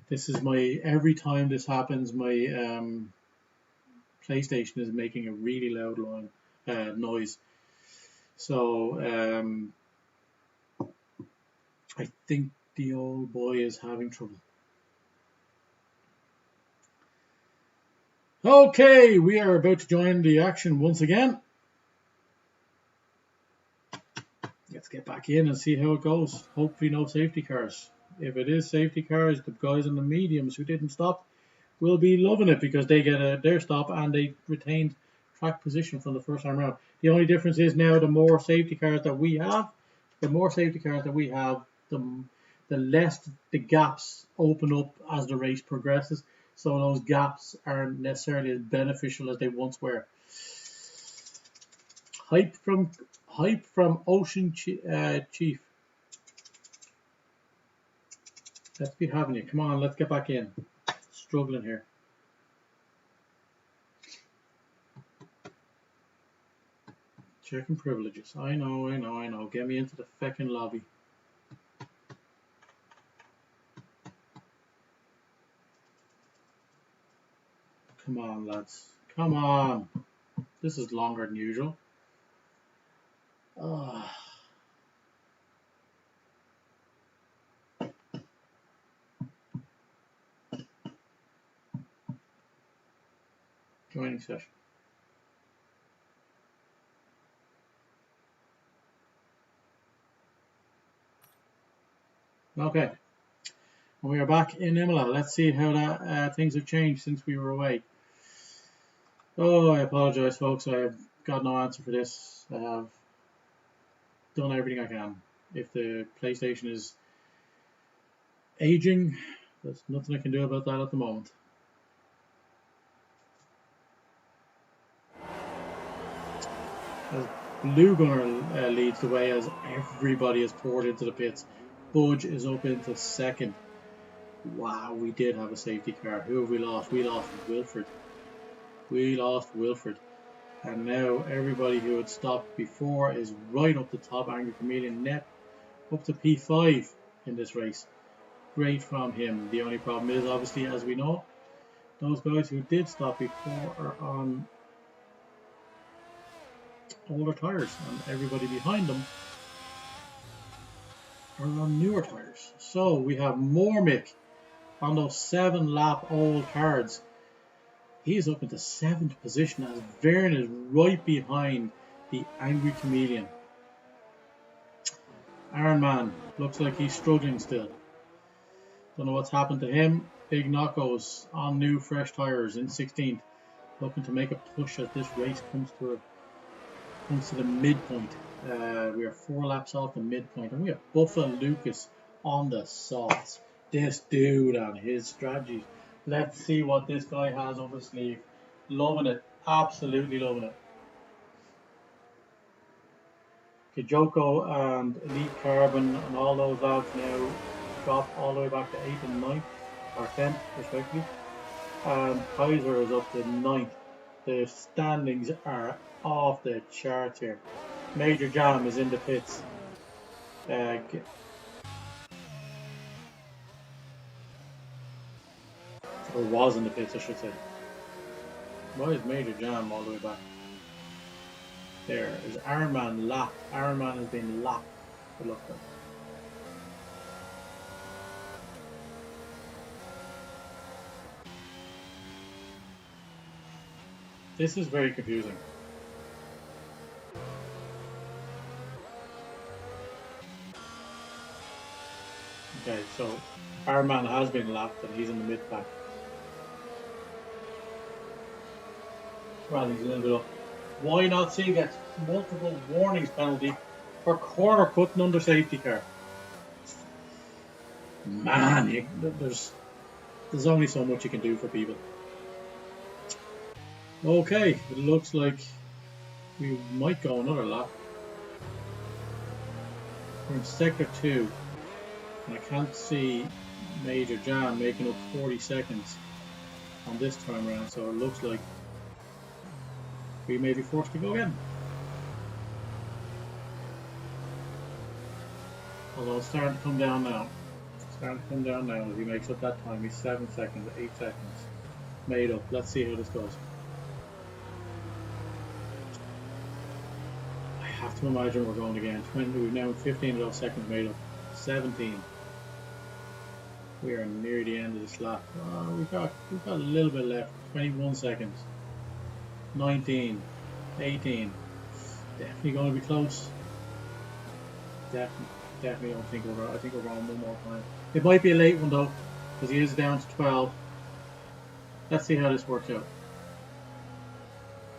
This is every time this happens, my PlayStation is making a really loud noise. So I think the old boy is having trouble. Okay, we are about to join the action once again. Let's get back in and see how it goes. Hopefully no safety cars. If it is safety cars, the guys in the mediums who didn't stop will be loving it, because they get their stop and they retained track position from the first time round. The only difference is now the more safety cars that we have, the less the gaps open up as the race progresses. So those gaps aren't necessarily as beneficial as they once were. Hype from Ocean Chief. Let's be having you. Come on, let's get back in. Struggling here. Checking privileges. I know. Get me into the feckin' lobby. Come on, lads. Come on. This is longer than usual. Joining session. Okay. We are back in Emilia. Let's see how that things have changed since we were away. Oh, I apologize, folks. I have got no answer for this. I have done everything I can. If the PlayStation is aging, there's nothing I can do about that at the moment. As Blue Gunner leads the way as everybody is poured into the pits. Budge is up into second. Wow, we did have a safety car. Who have we lost? We lost Wilfred. And now everybody who had stopped before is right up the top. Angry Chameleon net up to P5 in this race. Great from him. The only problem is, obviously, as we know, those guys who did stop before are on older tyres, and everybody behind them are on newer tyres. So we have Mormick on those 7-lap old hards. He's up into 7th position as Vern is right behind the Angry Chameleon. Iron Man looks like he's struggling still. Don't know what's happened to him. Big Knockos on new fresh tyres in 16th, looking to make a push as this race comes to the midpoint. We are 4 laps off the midpoint, and we have Buffa Lucas on the softs. This dude and his strategies. Let's see what this guy has up his sleeve. Loving it. Absolutely loving it. Kijoko and Elite Carbon and all those lads now drop all the way back to 8th and 9th, or 10th respectively. And Kaiser is up to 9th. The standings are off the charts here. Major Jam is in the pits. Or was in the pits, I should say. Why is Major Jam all the way back? There is Iron Man lapped. Iron Man has been lapped. Good luck then. This is very confusing. Okay, so Iron Man has been lapped and he's in the mid pack. Well, he's a little bit up. Why not see gets multiple warnings penalty for corner putting under safety car? Man, there's only so much you can do for people. Okay, it looks like we might go another lap. We're in sector 2, and I can't see Major Jam making up 40 seconds on this time around, so it looks like we may be forced to go again. Although it's starting to come down now. As he makes up that time. He's 7 seconds, 8 seconds. Made up. Let's see how this goes. I have to imagine we're going again. We've now 15 of those seconds made up. 17. We are near the end of this lap. We've got a little bit left. 21 seconds. 19, 18, definitely going to be close. Definitely don't think I think we're going one more time. It might be a late one though, because he is down to 12. Let's see how this works out.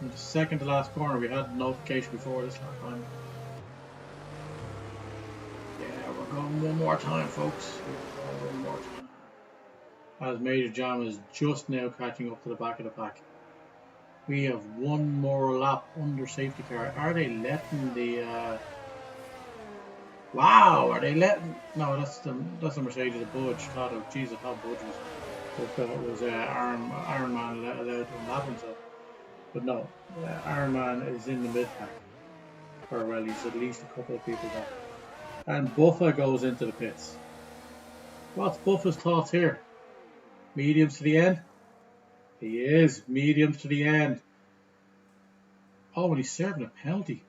In the second to last corner, we had a notification before this last time. Yeah, we're going one more time, folks. One more time. As Major Jam is just now catching up to the back of the pack. We have one more lap under safety car. Are they letting the wow, are they letting no, that's the Mercedes Budge. Thought of Jesus, how Budge was Iron Man allowed to lap himself. But no, Iron Man is in the mid pack. Or well, he's at least a couple of people back. And Buffa goes into the pits. What's Buffa's thoughts here? Mediums to the end? He is. Mediums to the end. Oh, and he's serving a penalty.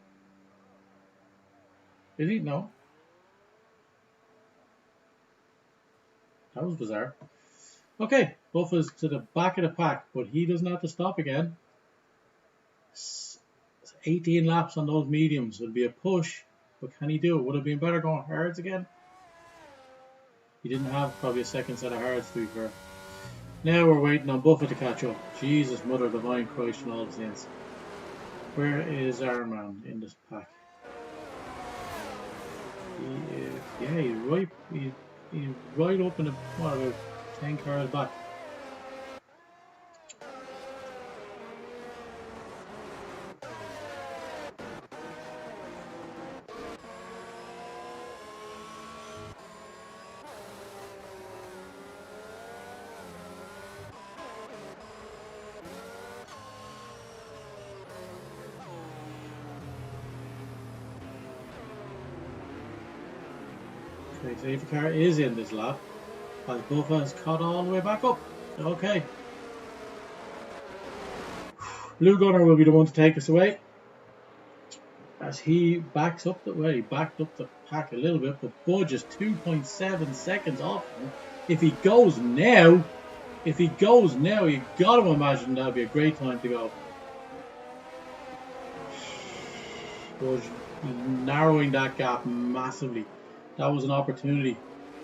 Is he? No. That was bizarre. Okay, Buffa's to the back of the pack, but he doesn't have to stop again. 18 laps on those mediums would be a push, but can he do it? Would it have been better going hards again? He didn't have probably a second set of hards, to be fair. Now we're waiting on Buffa to catch up. Jesus, Mother Divine Christ and all the saints. Where is our man in this pack? He is, yeah, he's right up in the, what, about 10 cars back. Okay, safety car is in this lap, as Buffa has caught all the way back up. Okay. Blue Gunner will be the one to take us away, as he backs up the way. He backed up the pack a little bit, but Budge is 2.7 seconds off him. If he goes now, you've got to imagine that would be a great time to go. Budge narrowing that gap massively. That was an opportunity,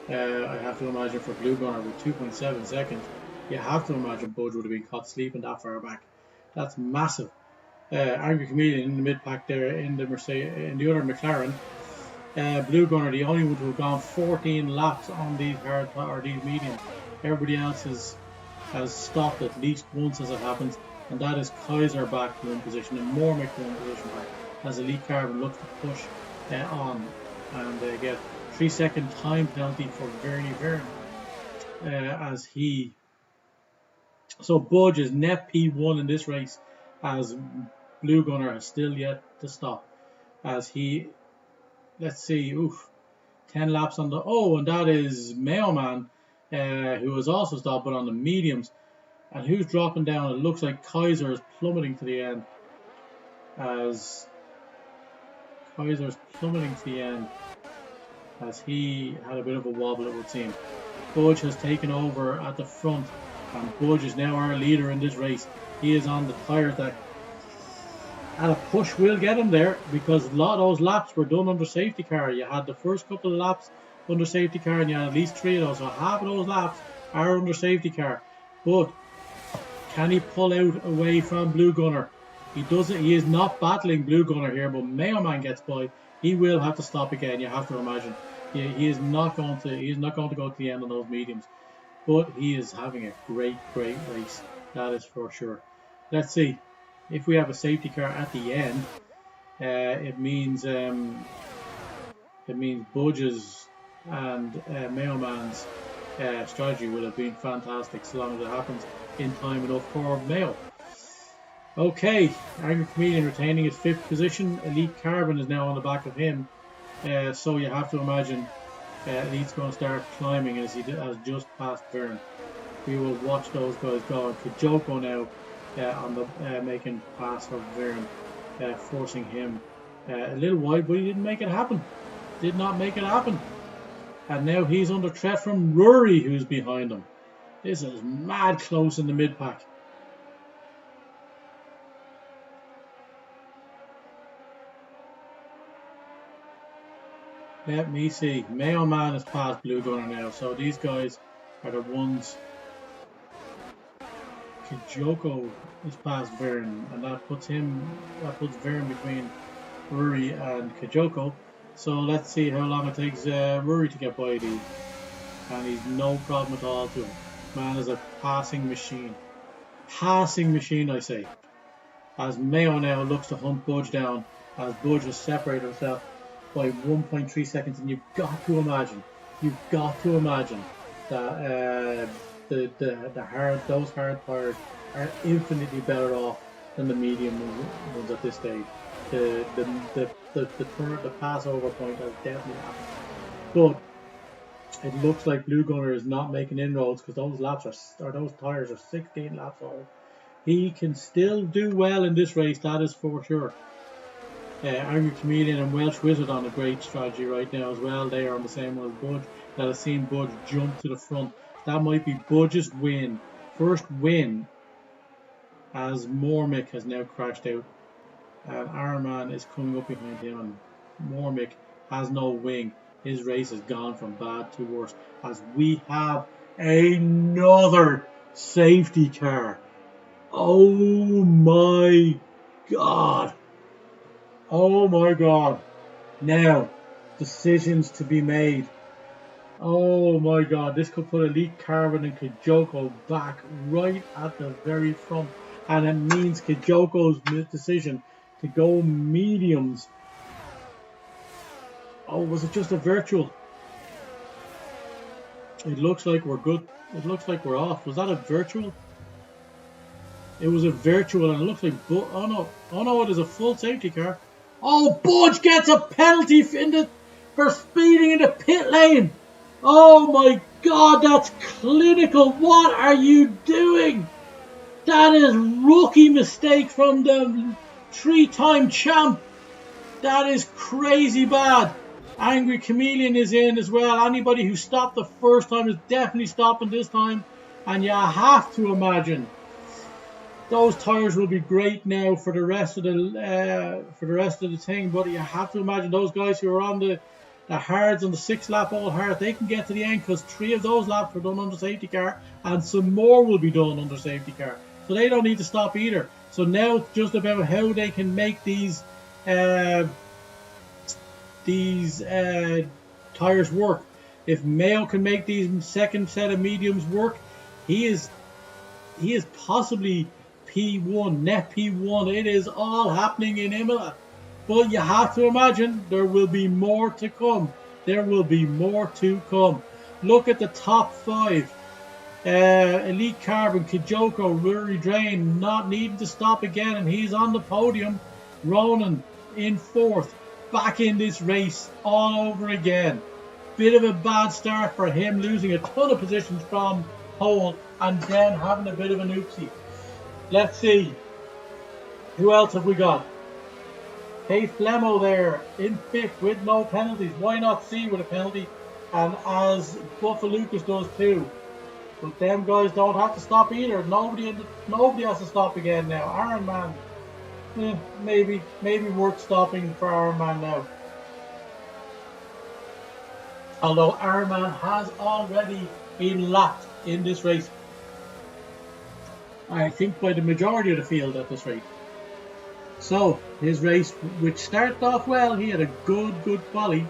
I have to imagine, for Blue Gunner with 2.7 seconds. You have to imagine Budge would have been caught sleeping that far back. That's massive. Angry Chameleon in the mid pack there in the other McLaren. Blue Gunner, the only one to have gone 14 laps on these hard or these mediums. Everybody else has stopped at least once as it happens, and that is Kaiser back to one position and Mormick to one position back as Elite Carbon looks to push on and get 3-second time penalty for Vern as he. So Budge is net P1 in this race, as Blue Gunner has still yet to stop. As he, let's see, 10 laps on the, and that is Mailman, who has also stopped, but on the mediums. And who's dropping down? It looks like Kaiser is plummeting to the end. As Kaiser's plummeting to the end, as he had a bit of a wobble, it would seem. Budge has taken over at the front, and Budge is now our leader in this race. He is on the tyres that, and a push will get him there, because a lot of those laps were done under safety car. You had the first couple of laps under safety car, and you had at least 3 of those, so half of those laps are under safety car. But can he pull out away from Blue Gunner? He doesn't. He is not battling Blue Gunner here, but Mailman gets by. He will have to stop again. You have to imagine. He is not going to. He is not going to go to the end on those mediums. But he is having a great race. That is for sure. Let's see if we have a safety car at the end. It means Budge's and Mailman's strategy will have been fantastic, so long as it happens in time enough for Mail. Okay, Angry Chameleon retaining his 5th position. Elite Carbon is now on the back of him. So you have to imagine Elite's going to start climbing as he has just passed Vern. We will watch those guys go. Kijoko now on the making pass for Vern, forcing him a little wide, but he didn't make it happen. Did not make it happen. And now he's under threat from Rory, who's behind him. This is mad close in the mid pack. Let me see. Mailman has passed Blue Gunner now, so these guys are the ones. Kijoko is past Vern, and that puts Vern between Rory and Kijoko. So let's see how long it takes Rory to get by these. And he's no problem at all to him. Man is a passing machine. Passing machine, I say. As Mayo now looks to hunt Budge down, as Budge has separated himself by 1.3 seconds, and you've got to imagine that those hard tires are infinitely better off than the medium ones at this stage. the passover point has definitely happened. But it looks like Blue Gunner is not making inroads because those those tires are 16 laps old. He can still do well in this race, that is for sure. Angry Chameleon and Welsh Wizard on a great strategy right now as well. They are on the same one as Budge. That has seen Budge jump to the front. That might be Budge's win. First win as Mormick has now crashed out. And Ironman is coming up behind him, and Mormick has no wing. His race has gone from bad to worse as we have another safety car. Oh my god. Oh my god. Now, decisions to be made. Oh my god, this could put Elite Carbon and Kijoko back right at the very front. And it means Kijoko's decision to go mediums. Oh, was it just a virtual? It looks like we're good. It looks like we're off. Was that a virtual? It was a virtual and it looks like... Oh no. Oh no, it is a full safety car. Oh, Budge gets a penalty for speeding in the pit lane. Oh my god, that's clinical. What are you doing? That is rookie mistake from the 3-time champ. That is crazy bad. Angry Chameleon is in as well. Anybody who stopped the first time is definitely stopping this time. And you have to imagine those tires will be great now for the rest of the thing. But you have to imagine those guys who are on the hards on the 6-lap all hard, they can get to the end because 3 of those laps were done under safety car and some more will be done under safety car. So they don't need to stop either. So now it's just about how they can make these tires work. If Mayo can make these second set of mediums work, he is possibly P1, net P1. It is all happening in Imola. But you have to imagine there will be more to come. There will be more to come. Look at the top 5. Elite Carbon, Kijoko, Ruri Drain not needing to stop again, and he's on the podium. Ronan in 4th, back in this race all over again. Bit of a bad start for him, losing a ton of positions from pole and then having a bit of an oopsie. Let's see. Who else have we got? Hey Flemo there in 5th with no penalties. Why not C with a penalty? And as Buffalucas does too. But them guys don't have to stop either. Nobody has to stop again now. Iron Man, maybe worth stopping for Iron Man now. Although Iron Man has already been lapped in this race. I think by the majority of the field at this rate. So his race, which started off well, he had a good quali.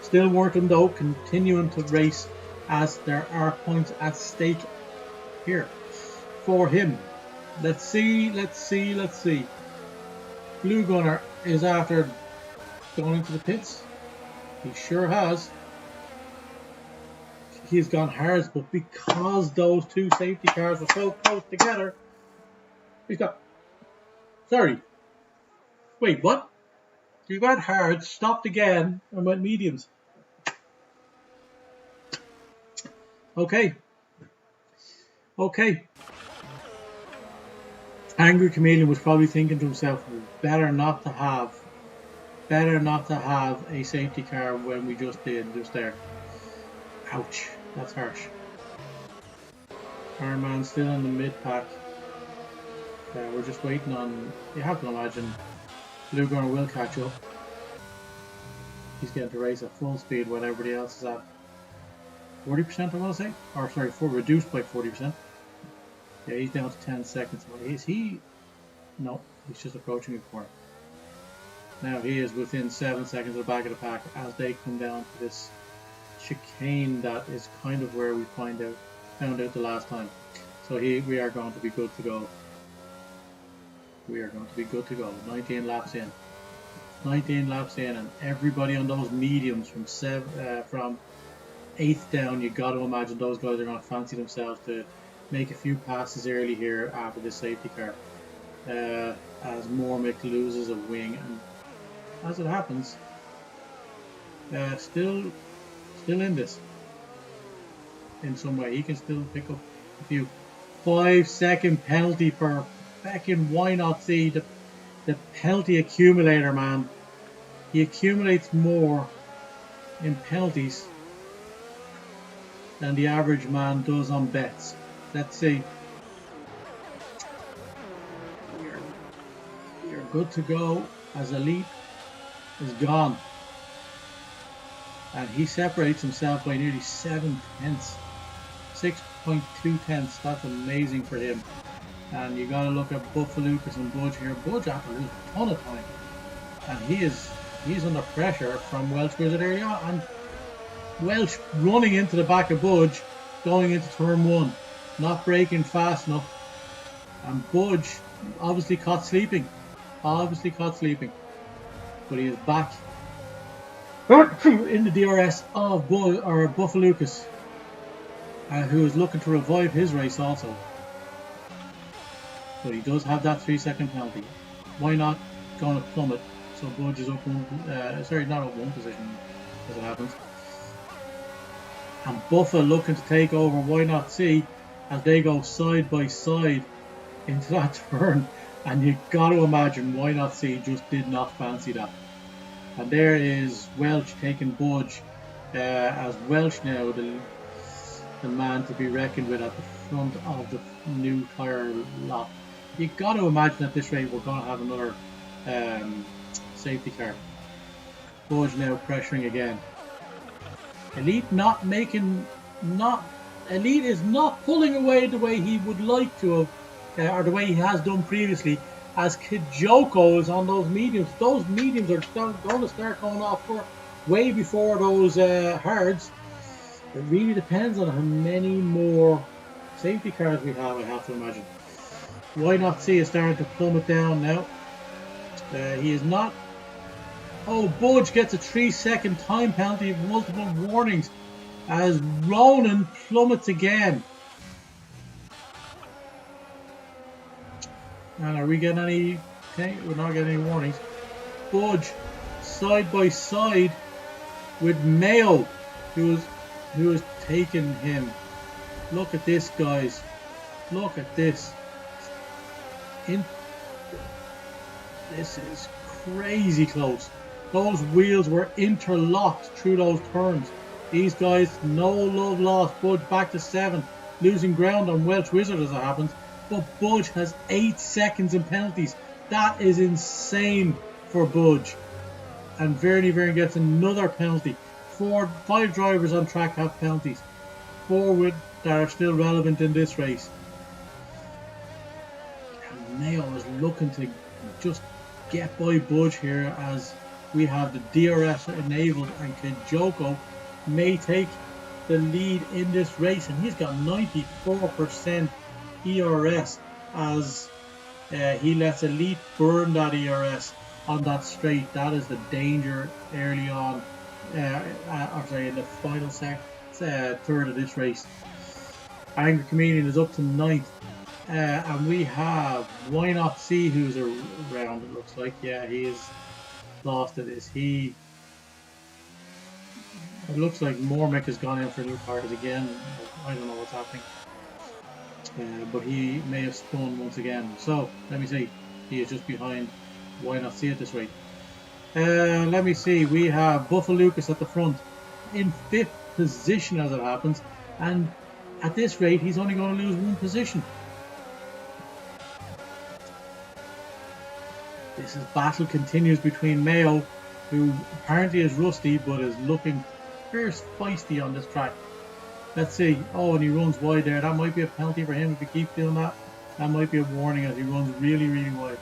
Still working though, continuing to race as there are points at stake here for him. Let's see. Blue Gunner is after going into the pits. He sure has. He's gone hard, but because those 2 safety cars were so close together, he's got... Sorry. Wait, what? He went hard, stopped again, and went mediums. Okay. Angry Chameleon was probably thinking to himself, better not to have a safety car when we just did, just there. Ouch, that's harsh. Iron Man still in the mid pack. We're just waiting on, you have to imagine, Blue Gunner will catch up. He's getting to race at full speed when everybody else is at 40%, I want to say. Or sorry, reduced by 40%. Yeah, he's down to 10 seconds. Is he? No, he's just approaching the corner. Now he is within 7 seconds of the back of the pack as they come down to this chicane that is kind of where we found out the last time. So we are going to be good to go. 19 laps in. 19 laps in, and everybody on those mediums from 8th down, you got to imagine those guys are going to fancy themselves to make a few passes early here after this safety car. as Mormick loses a wing, and as it happens, still in this in some way. He can still pick up a few. 5-second penalty for fucking why not see the penalty accumulator, man. He accumulates more in penalties than the average man does on bets. Let's see. We're good to go as Elite is gone. And he separates himself by nearly 7 tenths. 6.2 tenths. That's amazing for him. And you got to look at Buffalucas and Budge here. Budge had to lose a ton of time. And he's under pressure from Welsh Wizard early on. And Welsh running into the back of Budge, going into turn 1. Not braking fast enough. And Budge obviously caught sleeping. But he is back in the DRS of Buffalucas, who is looking to revive his race also. But he does have that 3-second penalty. Why not going to plummet? So Budge is up one, not up one position as it happens. And Buffa looking to take over. Why not see as they go side by side into that turn? And you got to imagine why not see just did not fancy that. And there is Welsh taking Budge as Welsh now the man to be reckoned with at the front of the new tyre lot. You got to imagine at this rate we're going to have another safety car. Budge now pressuring again. Elite Elite is not pulling away the way he would like to have, or the way he has done previously. As Kijoko is on those mediums. Those mediums are going to start going off way before those hards. It really depends on how many more safety cars we have, I have to imagine. Why not see is starting to plummet down now. He is not. Oh, Budge gets a 3-second time penalty with multiple warnings as Ronan plummets again. And are we getting any? Okay, we're not getting any warnings. Budge side by side with Mayo, who is taking him. Look at this, guys. Look at this. This is crazy close. Those wheels were interlocked through those turns. These guys, no love lost. Budge back to 7, losing ground on Welsh Wizard as it happens. But Budge has 8 seconds in penalties. That is insane for Budge. And Verne gets another penalty. 5 drivers on track have penalties. 4 that are still relevant in this race. And Mayo is looking to just get by Budge here as we have the DRS enabled, and Kijoko may take the lead in this race, and he's got 94% ERS as he lets Elite burn that ERS on that straight. That is the danger early on, in the final third of this race. Angry Chameleon is up to 9th, and we have Why Not See who's around. It looks like, yeah, he is lost to this. It looks like Mormick has gone in for new cars again. I don't know what's happening. But he may have spun once again. So, let me see. He is just behind Why Not See at this rate. Let me see. We have Buffalucas at the front in 5th position as it happens. And at this rate, he's only going to lose 1 position. This battle continues between Mayo, who apparently is rusty, but is looking fierce feisty on this track. Let's see. Oh, and he runs wide there. That might be a penalty for him if he keeps doing that. That might be a warning as he runs really, really wide.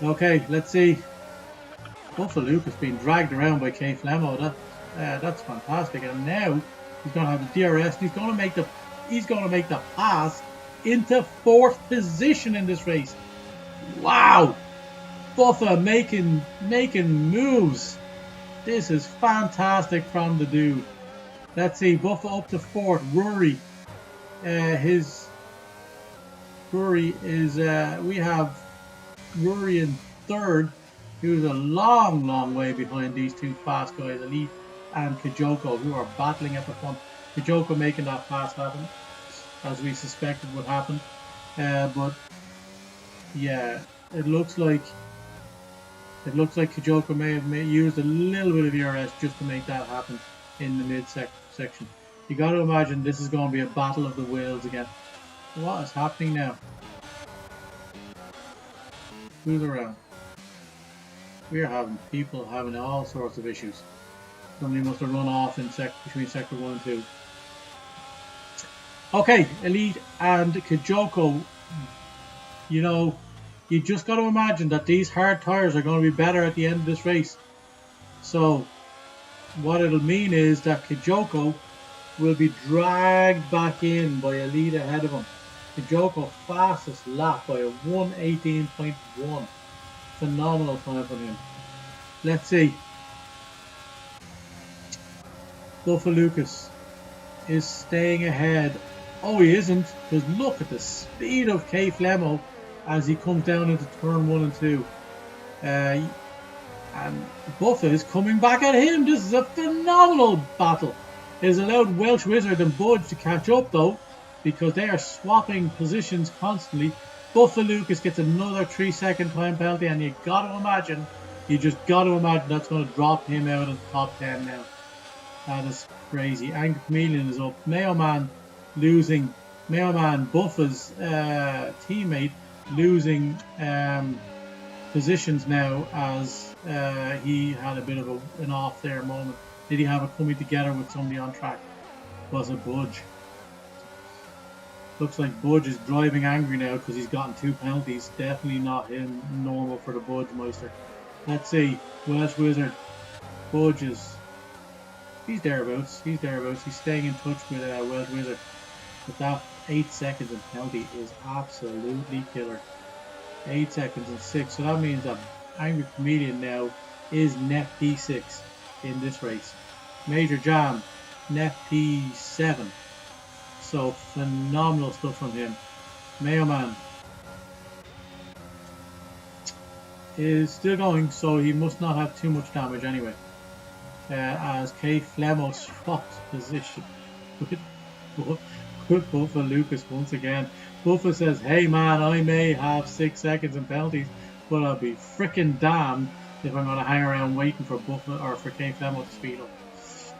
Okay, let's see. Buffalucas being dragged around by K Flemo. That's fantastic. And now he's going to have the DRS. And he's going to make the pass into 4th position in this race. Wow, Buffa making moves. This is fantastic from the dude. Let's see, Buffa up to 4th. Rory, his Rory is, we have Rory in third, who's a long way behind these two fast guys, Elite and Kijoko, who are battling at the front. Kijoko making that pass happen, as we suspected would happen. But yeah, it looks like Kijoko may have used a little bit of ERS just to make that happen in the section. You got to imagine this is going to be a battle of the wheels again. What is happening now? Who's around? We're having people having all sorts of issues. Somebody must have run off in between sector 1 and 2. Okay, Elite and Kijoko, you know, you just got to imagine that these hard tires are going to be better at the end of this race. So what it'll mean is that Kijoko will be dragged back in by Elite ahead of him. Kijoko fastest lap by a 1:18.1. Phenomenal time from him. Let's see. Buffa Lucas is staying ahead. Oh, he isn't, because look at the speed of K Flemo as he comes down into turn 1 and 2. And Buffa is coming back at him. This is a phenomenal battle. It has allowed Welsh Wizard and Budge to catch up though, because they are swapping positions constantly. Buffa Lucas gets another 3-second time penalty, and you just got to imagine that's going to drop him out of the top 10 now. That is crazy. Angry Chameleon is up. Mayo Man Buffa's teammate, losing positions now as he had a bit of an off there moment. Did he have a coming together with somebody on track? Was it Budge? Looks like Budge is driving angry now because he's gotten 2 penalties. Definitely not him normal for the Budge Meister. Let's see. Welsh Wizard. Budge is... He's thereabouts. He's staying in touch with Welsh Wizard. But that 8 seconds of penalty is absolutely killer. 8 seconds and 6. So that means that Angry Comedian now is net P6 in this race. Major Jam, net P7. So phenomenal stuff from him. Mayo Man is still going, so he must not have too much damage anyway. As K Flemo swaps position with Buffa Lucas once again. Buffa says, hey man, I may have 6 seconds and penalties, but I'll be freaking damned if I'm going to hang around waiting for Buffa or for K Flemo to speed up.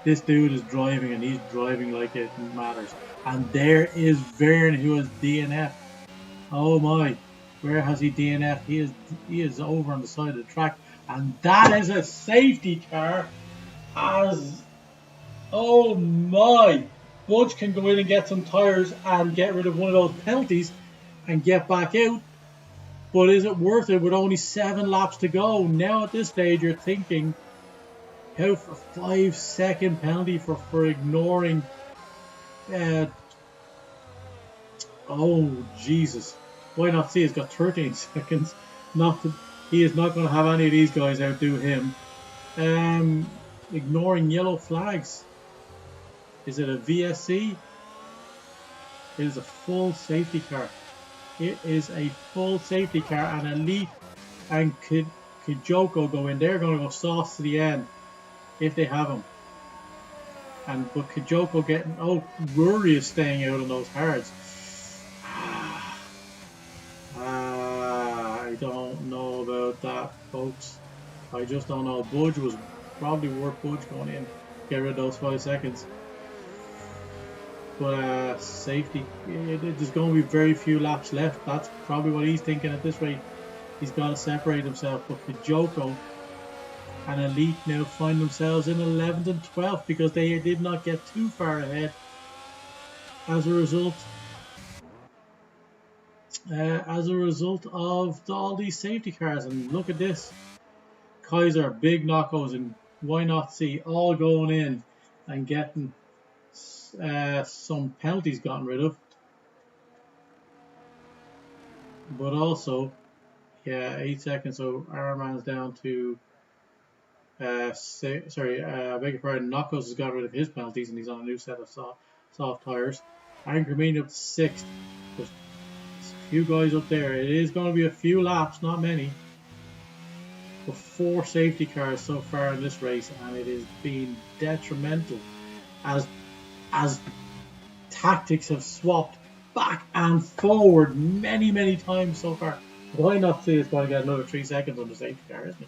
This dude is driving, and he's driving like it matters. And there is Vern, who has DNF. Oh my, where has he DNF? He is over on the side of the track, and that is a safety car. Oh my, Budge can go in and get some tires and get rid of one of those penalties and get back out. But is it worth it with only 7 laps to go? Now at this stage you're thinking, how for 5 second penalty for ignoring oh Jesus, why not see? He's got 13 seconds. He is not going to have any of these guys outdo him. Ignoring yellow flags. Is it a VSC? It is a full safety car. It is a full safety car, and Elite and Kijoko go in. They're going to go soft to the end if they have him. But Kijoko getting... Oh, Rory is staying out on those hards. I don't know about that, folks. I just don't know. Budge was probably worth Budge going in. Get rid of those 5 seconds. But safety, there's going to be very few laps left. That's probably what he's thinking at this rate. He's got to separate himself. But Kijoko and Elite now find themselves in 11th and 12th because they did not get too far ahead as a result of all these safety cars. And look at this. Kaiser, Big Knockos, and Why Not See all going in and getting some penalties gotten rid of. But also, yeah, 8 seconds, so Ironman's down to I beg your pardon, Knockos has got rid of his penalties and he's on a new set of soft tires. Iron Cremini up to 6th. Just You guys up there. It is going to be a few laps, not many. But 4 safety cars so far in this race, and it has been detrimental as tactics have swapped back and forward many times so far. Why not see it's going to get another 3 seconds on the safety car, isn't it?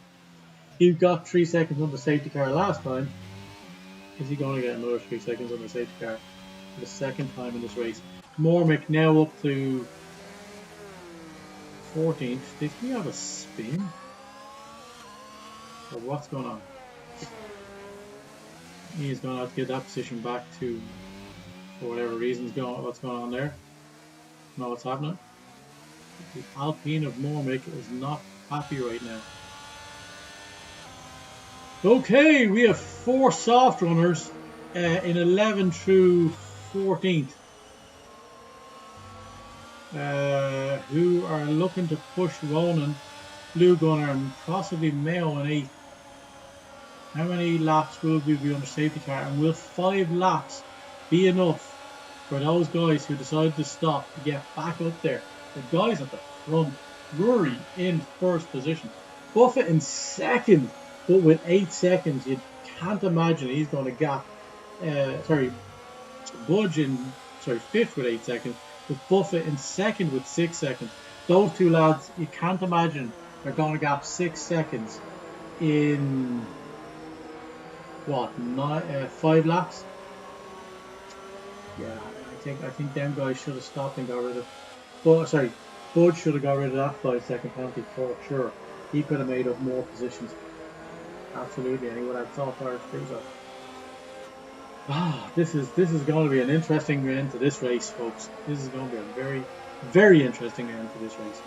He got 3 seconds on the safety car last time. Is he going to get another 3 seconds on the safety car for the second time in this race? Mormick now up to 14th. Did he have a spin? Or what's going on? He's going to have to get that position back to, for whatever reason's going. What's going on there? Know what's happening? The Alpine of Mormick is not happy right now. Okay, we have 4 soft runners in 11 through 14th who are looking to push Ronan, Blue Gunner, and possibly Mayo in 8th. How many laps will we be on the safety car, and will 5 laps be enough for those guys who decide to stop to get back up there? The guys at the front, Rory in first position, Buffett in second, but with 8 seconds. You can't imagine he's going to gap. Budge in fifth with 8 seconds, with Buffett in second with 6 seconds. Those two lads, you can't imagine they're going to gap 6 seconds in what, 5 laps? Yeah, I think them guys should have stopped and got rid of. Budge should have got rid of that 5-second penalty for sure. He could have made up more positions. Absolutely, and he would have thought tires to do so. This is going to be an interesting end to this race, folks. This is going to be a very interesting end to this race.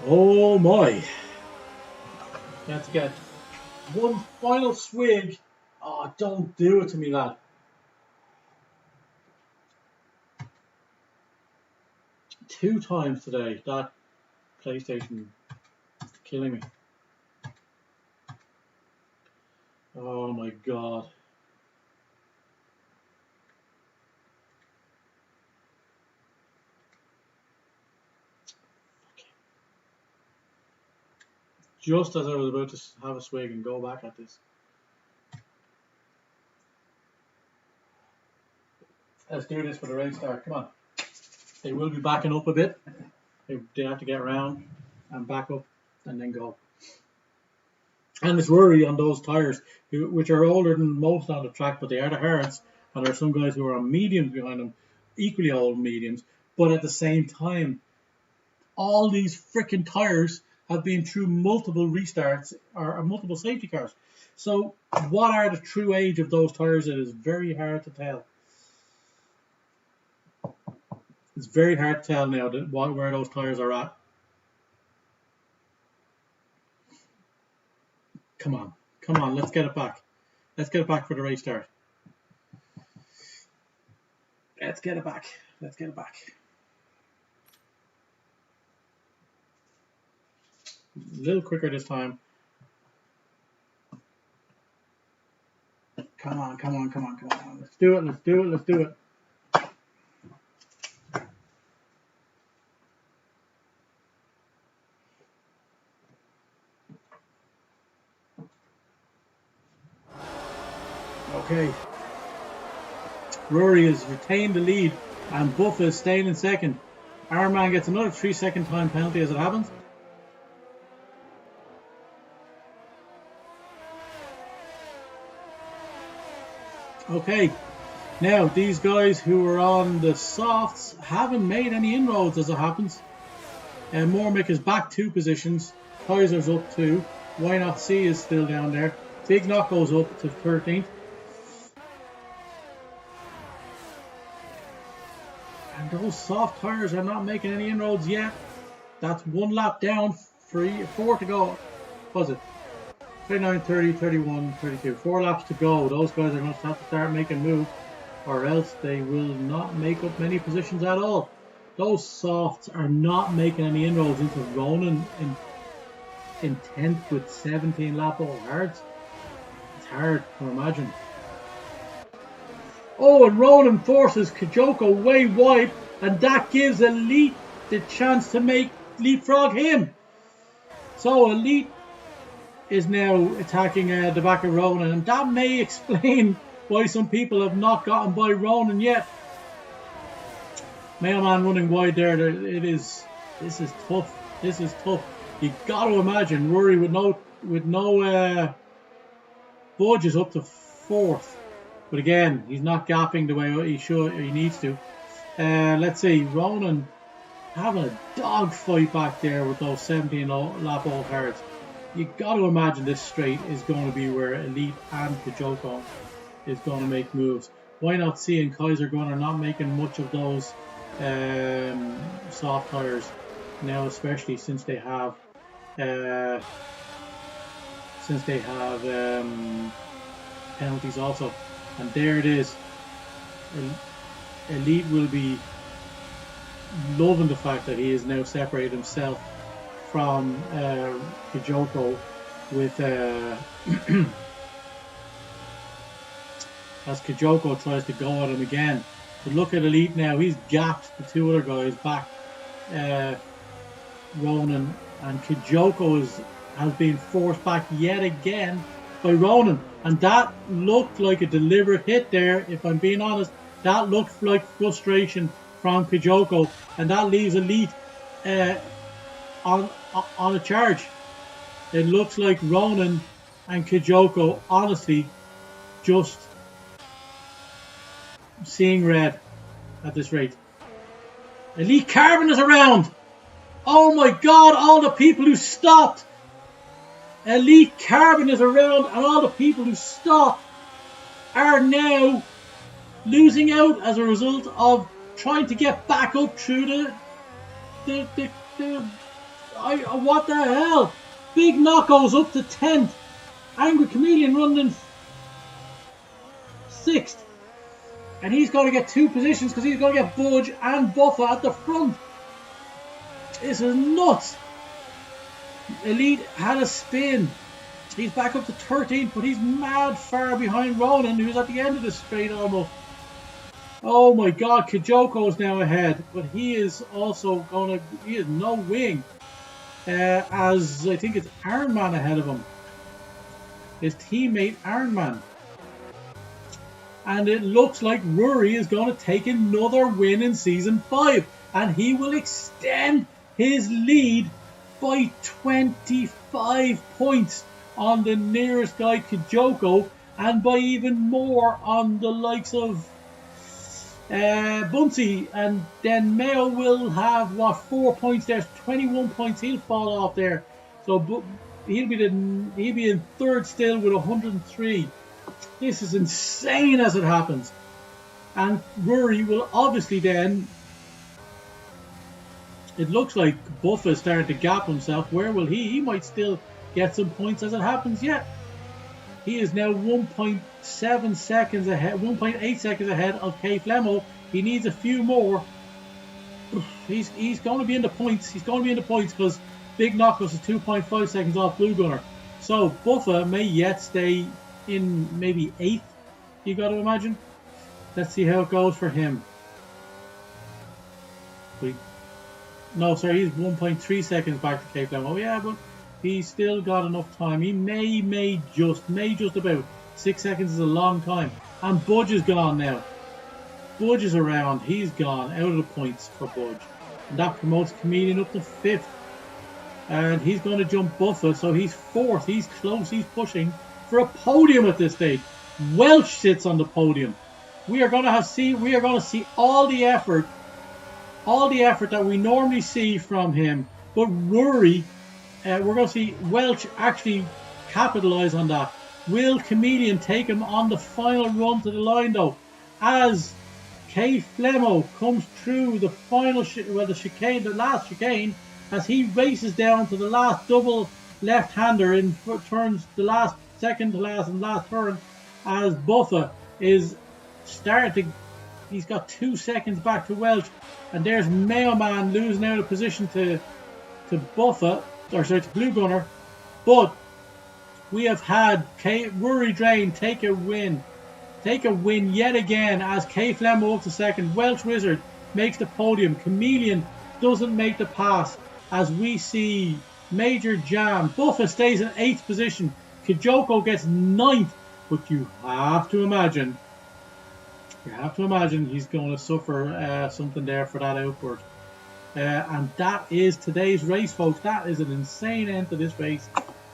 Oh my! Let's get one final swig. Oh, don't do it to me, lad. Two times today. That PlayStation is killing me. Oh my god. Just as I was about to have a swig and go back at this. Let's do this for the race start. Come on. They will be backing up a bit. They have to get around and back up and then go. And it's Rory on those tyres, which are older than most on the track, but they are the hards. And there are some guys who are on mediums behind them, equally old mediums. But at the same time, all these freaking tyres have been through multiple restarts or multiple safety cars. So what are the true age of those tyres? It is very hard to tell. It's very hard to tell now where those tyres are at. Come on, let's get it back. Let's get it back for the race start. Let's get it back. A little quicker this time. Come on. Let's do it. Okay. Rory has retained the lead and Buff is staying in second. Iron Man gets another 3-second time penalty as it happens. Okay, now these guys who are on the softs haven't made any inroads as it happens. And Mormick is back 2 positions. Kaiser's up 2. Why Not See is still down there. Big Knock goes up to 13th. And those soft tyres are not making any inroads yet. That's 1 lap down, 4 to go. What was it? 39, 30, 31, 32. 4 laps to go. Those guys are going to have to start making moves, or else they will not make up many positions at all. Those softs are not making any inroads into Ronan in 10th with 17 lap old hards. It's hard to imagine. Oh, and Ronan forces Kijoko way wide. and that gives Elite the chance to make leapfrog him. So Elite is now attacking the back of Ronan, and that may explain why some people have not gotten by Ronan yet. Mayo Man running wide there. This is tough. This is tough. You got to imagine Rory with no Budge is up to 4th, but again he's not gapping the way he should or he needs to. Let's see, Ronan having a dog fight back there with those 17 lap old cards. You got to imagine this straight is going to be where Elite and Kijoko is going to make moves. Why not seeing Kaiser Gunner not making much of those soft tires now, especially since they have penalties also. And there it is. Elite will be loving the fact that he has now separated himself from Kijoko with as Kijoko tries to go at him again. But look at Elite now, he's gapped the two other guys back, Ronan, and Kijoko has been forced back yet again by Ronan, and that looked like a deliberate hit there. If I'm being honest, that looked like frustration from Kijoko, and that leaves Elite on a charge. It looks like Ronan and Kijoko honestly just seeing red at this rate. Elite Carbon is around. Oh my god, all the people who stopped. Elite Carbon is around, and all the people who stopped are now losing out as a result of trying to get back up through what the hell? Big Knocko's up to 10th. Angry Chameleon running in 6th. And he's going to get 2 positions because he's going to get Budge and Buffer at the front. This is nuts. Elite had a spin. He's back up to 13th, but he's mad far behind Ronan, who's at the end of the straight almost. Oh my god, Kijoko's now ahead, but he is also going to, he is no wing. As I think it's Ironman ahead of him. His teammate Ironman. And it looks like Rory is going to take another win in Season 5. And he will extend his lead by 25 points on the nearest guy, Kijoko. And by even more on the likes of Bunsey. And then Mayo will have, 4 points. There's 21 points. He'll fall off there. So he'll be in 3rd still with 103. This is insane as it happens. And Rory will obviously then, it looks like Buffa is starting to gap himself. Where will he? He might still get some points as it happens yet. He is now 1.7 seconds ahead, 1.8 seconds ahead of K Flemo. He needs a few more. He's going to be in the points. He's going to be in the points because Big Knockos is 2.5 seconds off Blue Gunner. So Buffa may yet stay in maybe 8th, you got to imagine. Let's see how it goes for him. No, sorry, he's 1.3 seconds back to Cape Town. Oh yeah, but he's still got enough time. He may just about. 6 seconds is a long time. And Budge is gone now. Budge is around. He's gone out of the points for Budge. And that promotes Chameleon up to 5th. And he's going to jump Buffa, so he's 4th. He's close. He's pushing for a podium at this stage. Welch sits on the podium. We are going to see all the effort that we normally see from him. But Rory, we're going to see Welch actually capitalize on that. Will Chameleon take him on the final run to the line though? As K Flemo comes through the final the last chicane, as he races down to the last double left-hander in turns, the last second to last and last turn, as Buffa is starting to, he's got 2 seconds back to Welch, and there's Mayo Man losing out of position to Buffa, or sorry, to Blue Gunner. But we have had Rory Drain take a win yet again as K Flemo up to 2nd, Welch Wizard makes the podium. Chameleon doesn't make the pass as we see Major Jam. Buffa stays in 8th position. Kijoko gets 9th, but you have to imagine he's going to suffer something there for that outboard. And that is today's race, folks. That is an insane end to this race.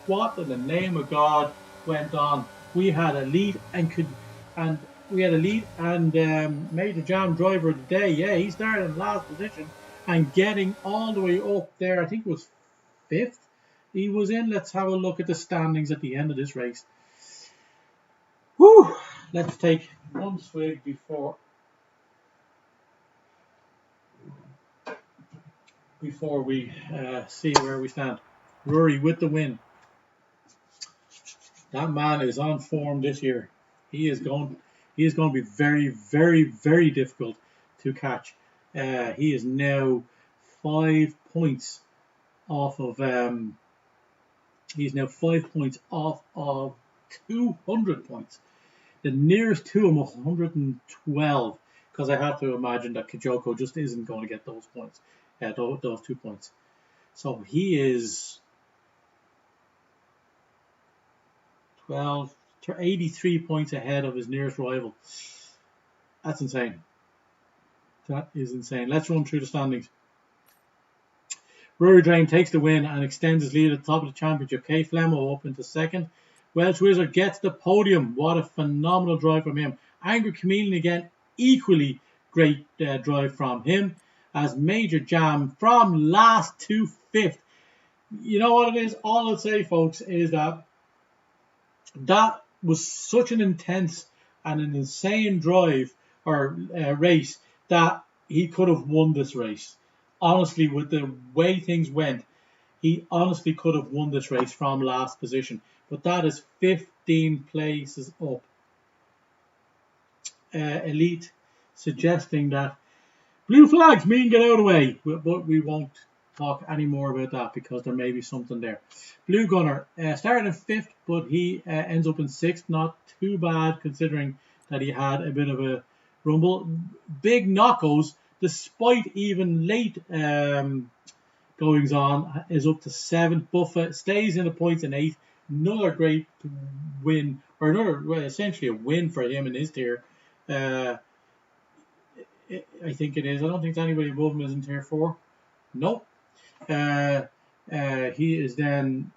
What in the name of God went on? We had a lead and Major Jam driver of the day. Yeah, he started in last position and getting all the way up there. I think it was 5th. He was in. Let's have a look at the standings at the end of this race. Whew! Let's take one swig before we see where we stand. Rory with the win. That man is on form this year. He is going to be very, very, very difficult to catch. He is now 5 points off of. He's now 5 points off of 200 points. The nearest to him was 112. Because I have to imagine that Kijoko just isn't going to get those points. Those 2 points. So he is 83 points ahead of his nearest rival. That's insane. That is insane. Let's run through the standings. Rory Drain takes the win and extends his lead at the top of the championship. Kay Flemo up into 2nd. Welsh Wizard gets the podium. What a phenomenal drive from him. Angry Chameleon again. Equally great drive from him. As Major Jam from last to 5th. You know what it is? All I'll say, folks, is that was such an intense and an insane drive or race that he could have won this race. Honestly, with the way things went, he honestly could have won this race from last position. But that is 15 places up. Elite suggesting that blue flags mean get out of the way. But we won't talk any more about that because there may be something there. Blue Gunner started in 5th, but he ends up in 6th. Not too bad considering that he had a bit of a rumble. Big Knockos, despite even late goings on, is up to 7th. Buffa stays in the points in 8th. Another great win, or essentially a win for him in his tier. I think it is. I don't think anybody above him is in tier 4. Nope. He is then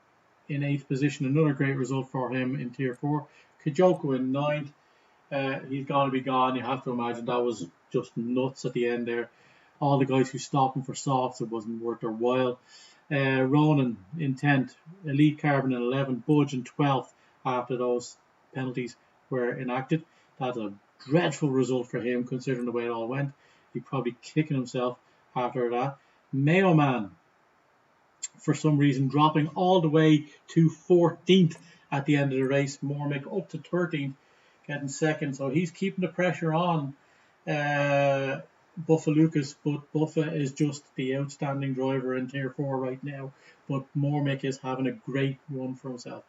in 8th position. Another great result for him in tier 4. Kijoko in 9th. He's going to be gone. You have to imagine that was just nuts at the end there. All the guys who stopped him for softs, it wasn't worth their while. Ronan in 10th. Elite Carbon in 11th. Budge in 12th after those penalties were enacted. That's a dreadful result for him considering the way it all went. He's probably kicking himself after that. Mayo Man, for some reason, dropping all the way to 14th at the end of the race. Mormick up to 13th, getting 2nd. So he's keeping the pressure on Buffa Lucas, but Buffa is just the outstanding driver in Tier 4 right now. But Mormick is having a great run for himself.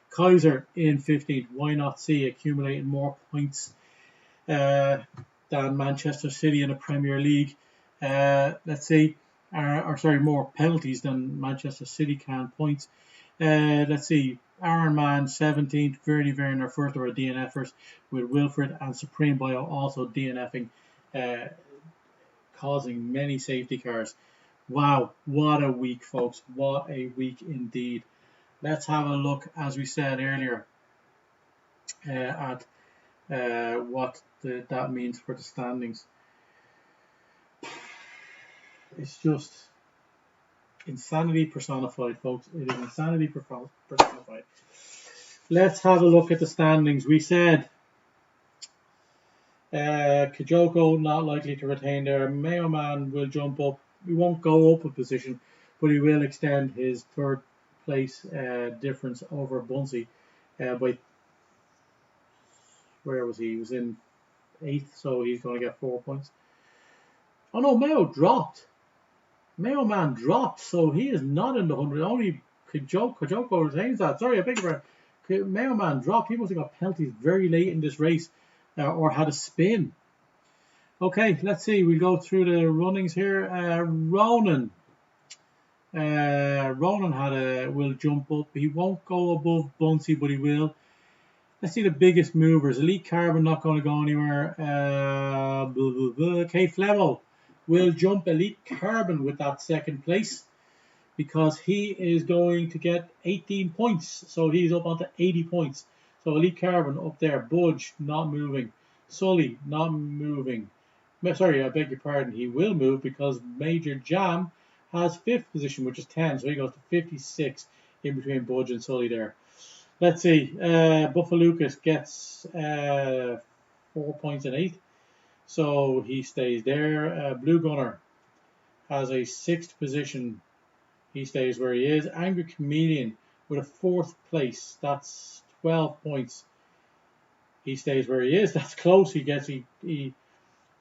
Kaiser in 15th. Why not see accumulating more points than Manchester City in the Premier League? Let's see. More penalties than Manchester City can. Points. Let's see. Iron Man 17th, Vernie Werner further a DNFers, with Wilfred and Supreme Bio also DNFing, causing many safety cars. Wow, what a week, folks. What a week indeed. Let's have a look, as we said earlier, at what that means for the standings. It's just insanity personified, folks. It is insanity personified. Let's have a look at the standings. We said Kijoko not likely to retain there. Mayo Man will jump up. He won't go up a position, but he will extend his 3rd place difference over Bunsey by, where was he? He was in 8th, so he's going to get 4 points. Oh no, Mayo dropped. Mayo Man dropped, so he is not in the 100. Only Kijoko retains that. Sorry, I beg your pardon. Mayo Man dropped. He must have got penalties very late in this race, or had a spin. Okay, let's see. We'll go through the runnings here. Ronan will jump up. He won't go above Bunsey, but he will. Let's see the biggest movers. Elite Carbon not going to go anywhere. Kate Flemo will jump Elite Carbon with that second place because he is going to get 18 points. So he's up onto 80 points. So Elite Carbon up there. Budge not moving. Sully not moving. Sorry, I beg your pardon. He will move because Major Jam has 5th position, which is 10. So he goes to 56 in between Budge and Sully there. Let's see. Buffalucas gets 4 points and 8. So he stays there. Blue Gunner has a 6th position. He stays where he is. Angry Chameleon with a 4th place. That's 12 points. He stays where he is. That's close.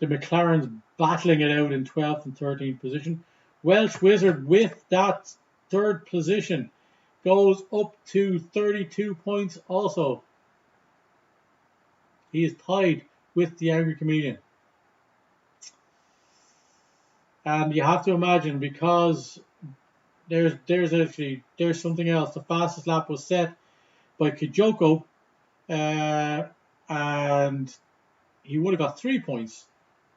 The McLaren's battling it out in 12th and 13th position. Welsh Wizard with that 3rd position goes up to 32 points also. He is tied with the Angry Chameleon. And you have to imagine, because there's something else. The fastest lap was set by Kijoko, and he would have got 3 points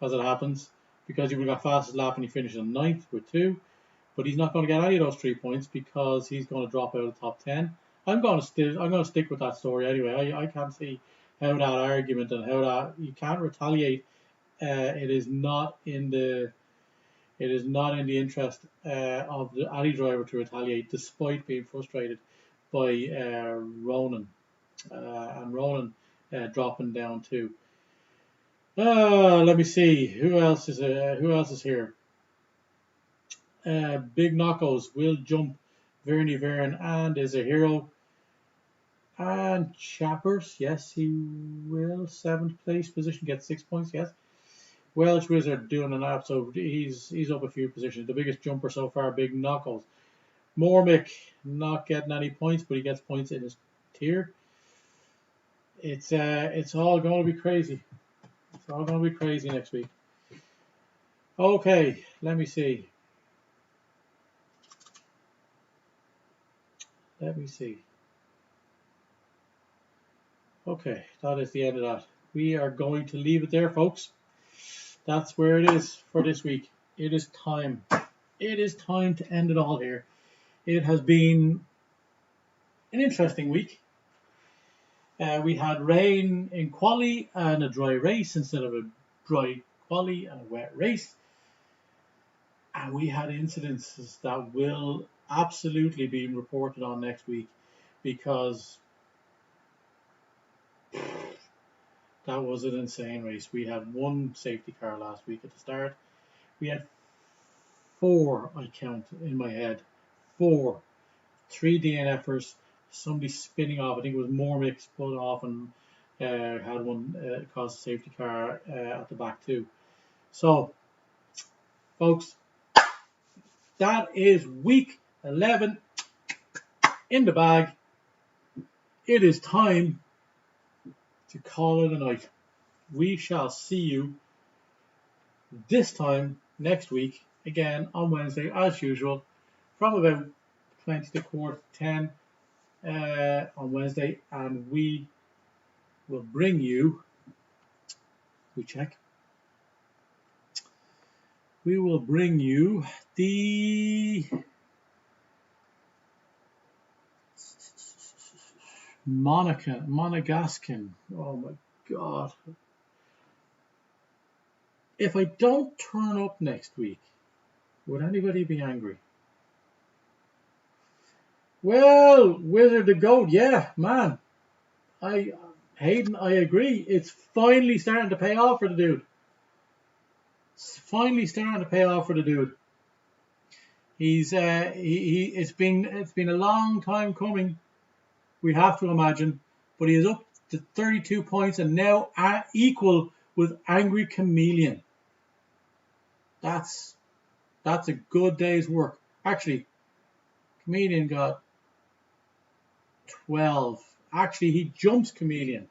as it happens, because he would have got fastest lap and he finished in 9th with 2. But he's not going to get any of those 3 points because he's going to drop out of the top 10. I'm going to stick with that story anyway. I can't see how that argument and how that you can't retaliate. It is not in the interest of any driver to retaliate, despite being frustrated by Ronan and Ronan dropping down too. Let me see who else is here. Big Knockos will jump Vernie Vern and is a hero. And Chappers, yes, he will. 7th place position, gets 6 points, yes. Welsh Wizard doing an absolute, he's up a few positions. The biggest jumper so far, Big Knockos. Mormick not getting any points, but he gets points in his tier. It's all going to be crazy. It's all going to be crazy next week. Okay, let me see. Okay, that is the end of that. We are going to leave it there, folks. That's where it is for this week. It is time. It is time to end it all here. It has been an interesting week. We had rain in quali and a dry race instead of a dry quali and a wet race. And we had incidences that will absolutely be reported on next week, because that was an insane race. We had 1 safety car last week at the start. We had 4, I count in my head, 4, 3 DNFers, somebody spinning off. I think it was Mormick spun off and had one cause a safety car at the back too. So, folks, that is week 11 in the bag. It is time to call it a night. We shall see you this time next week, again on Wednesday as usual, from about 20 to 10 on Wednesday, and we will bring you, we will bring you the Monegascan. Oh my God. If I don't turn up next week, would anybody be angry? Well, Wizard the Goat, yeah, man. Hayden, I agree. It's finally starting to pay off for the dude. It's been a long time coming, we have to imagine, but he is up to 32 points and now equal with Angry Chameleon. That's a good day's work. Actually, Chameleon got 12. Actually, he jumps Chameleon.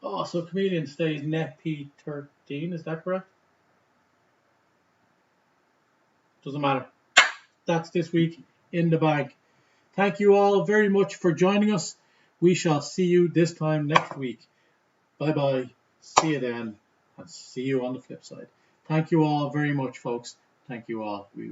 Oh, so Chameleon stays net P13. 15, is that correct? Doesn't matter. That's this week in the bag. Thank you all very much for joining us. We shall see you this time next week. Bye bye. See you then. And see you on the flip side. Thank you all very much, folks. Thank you all. We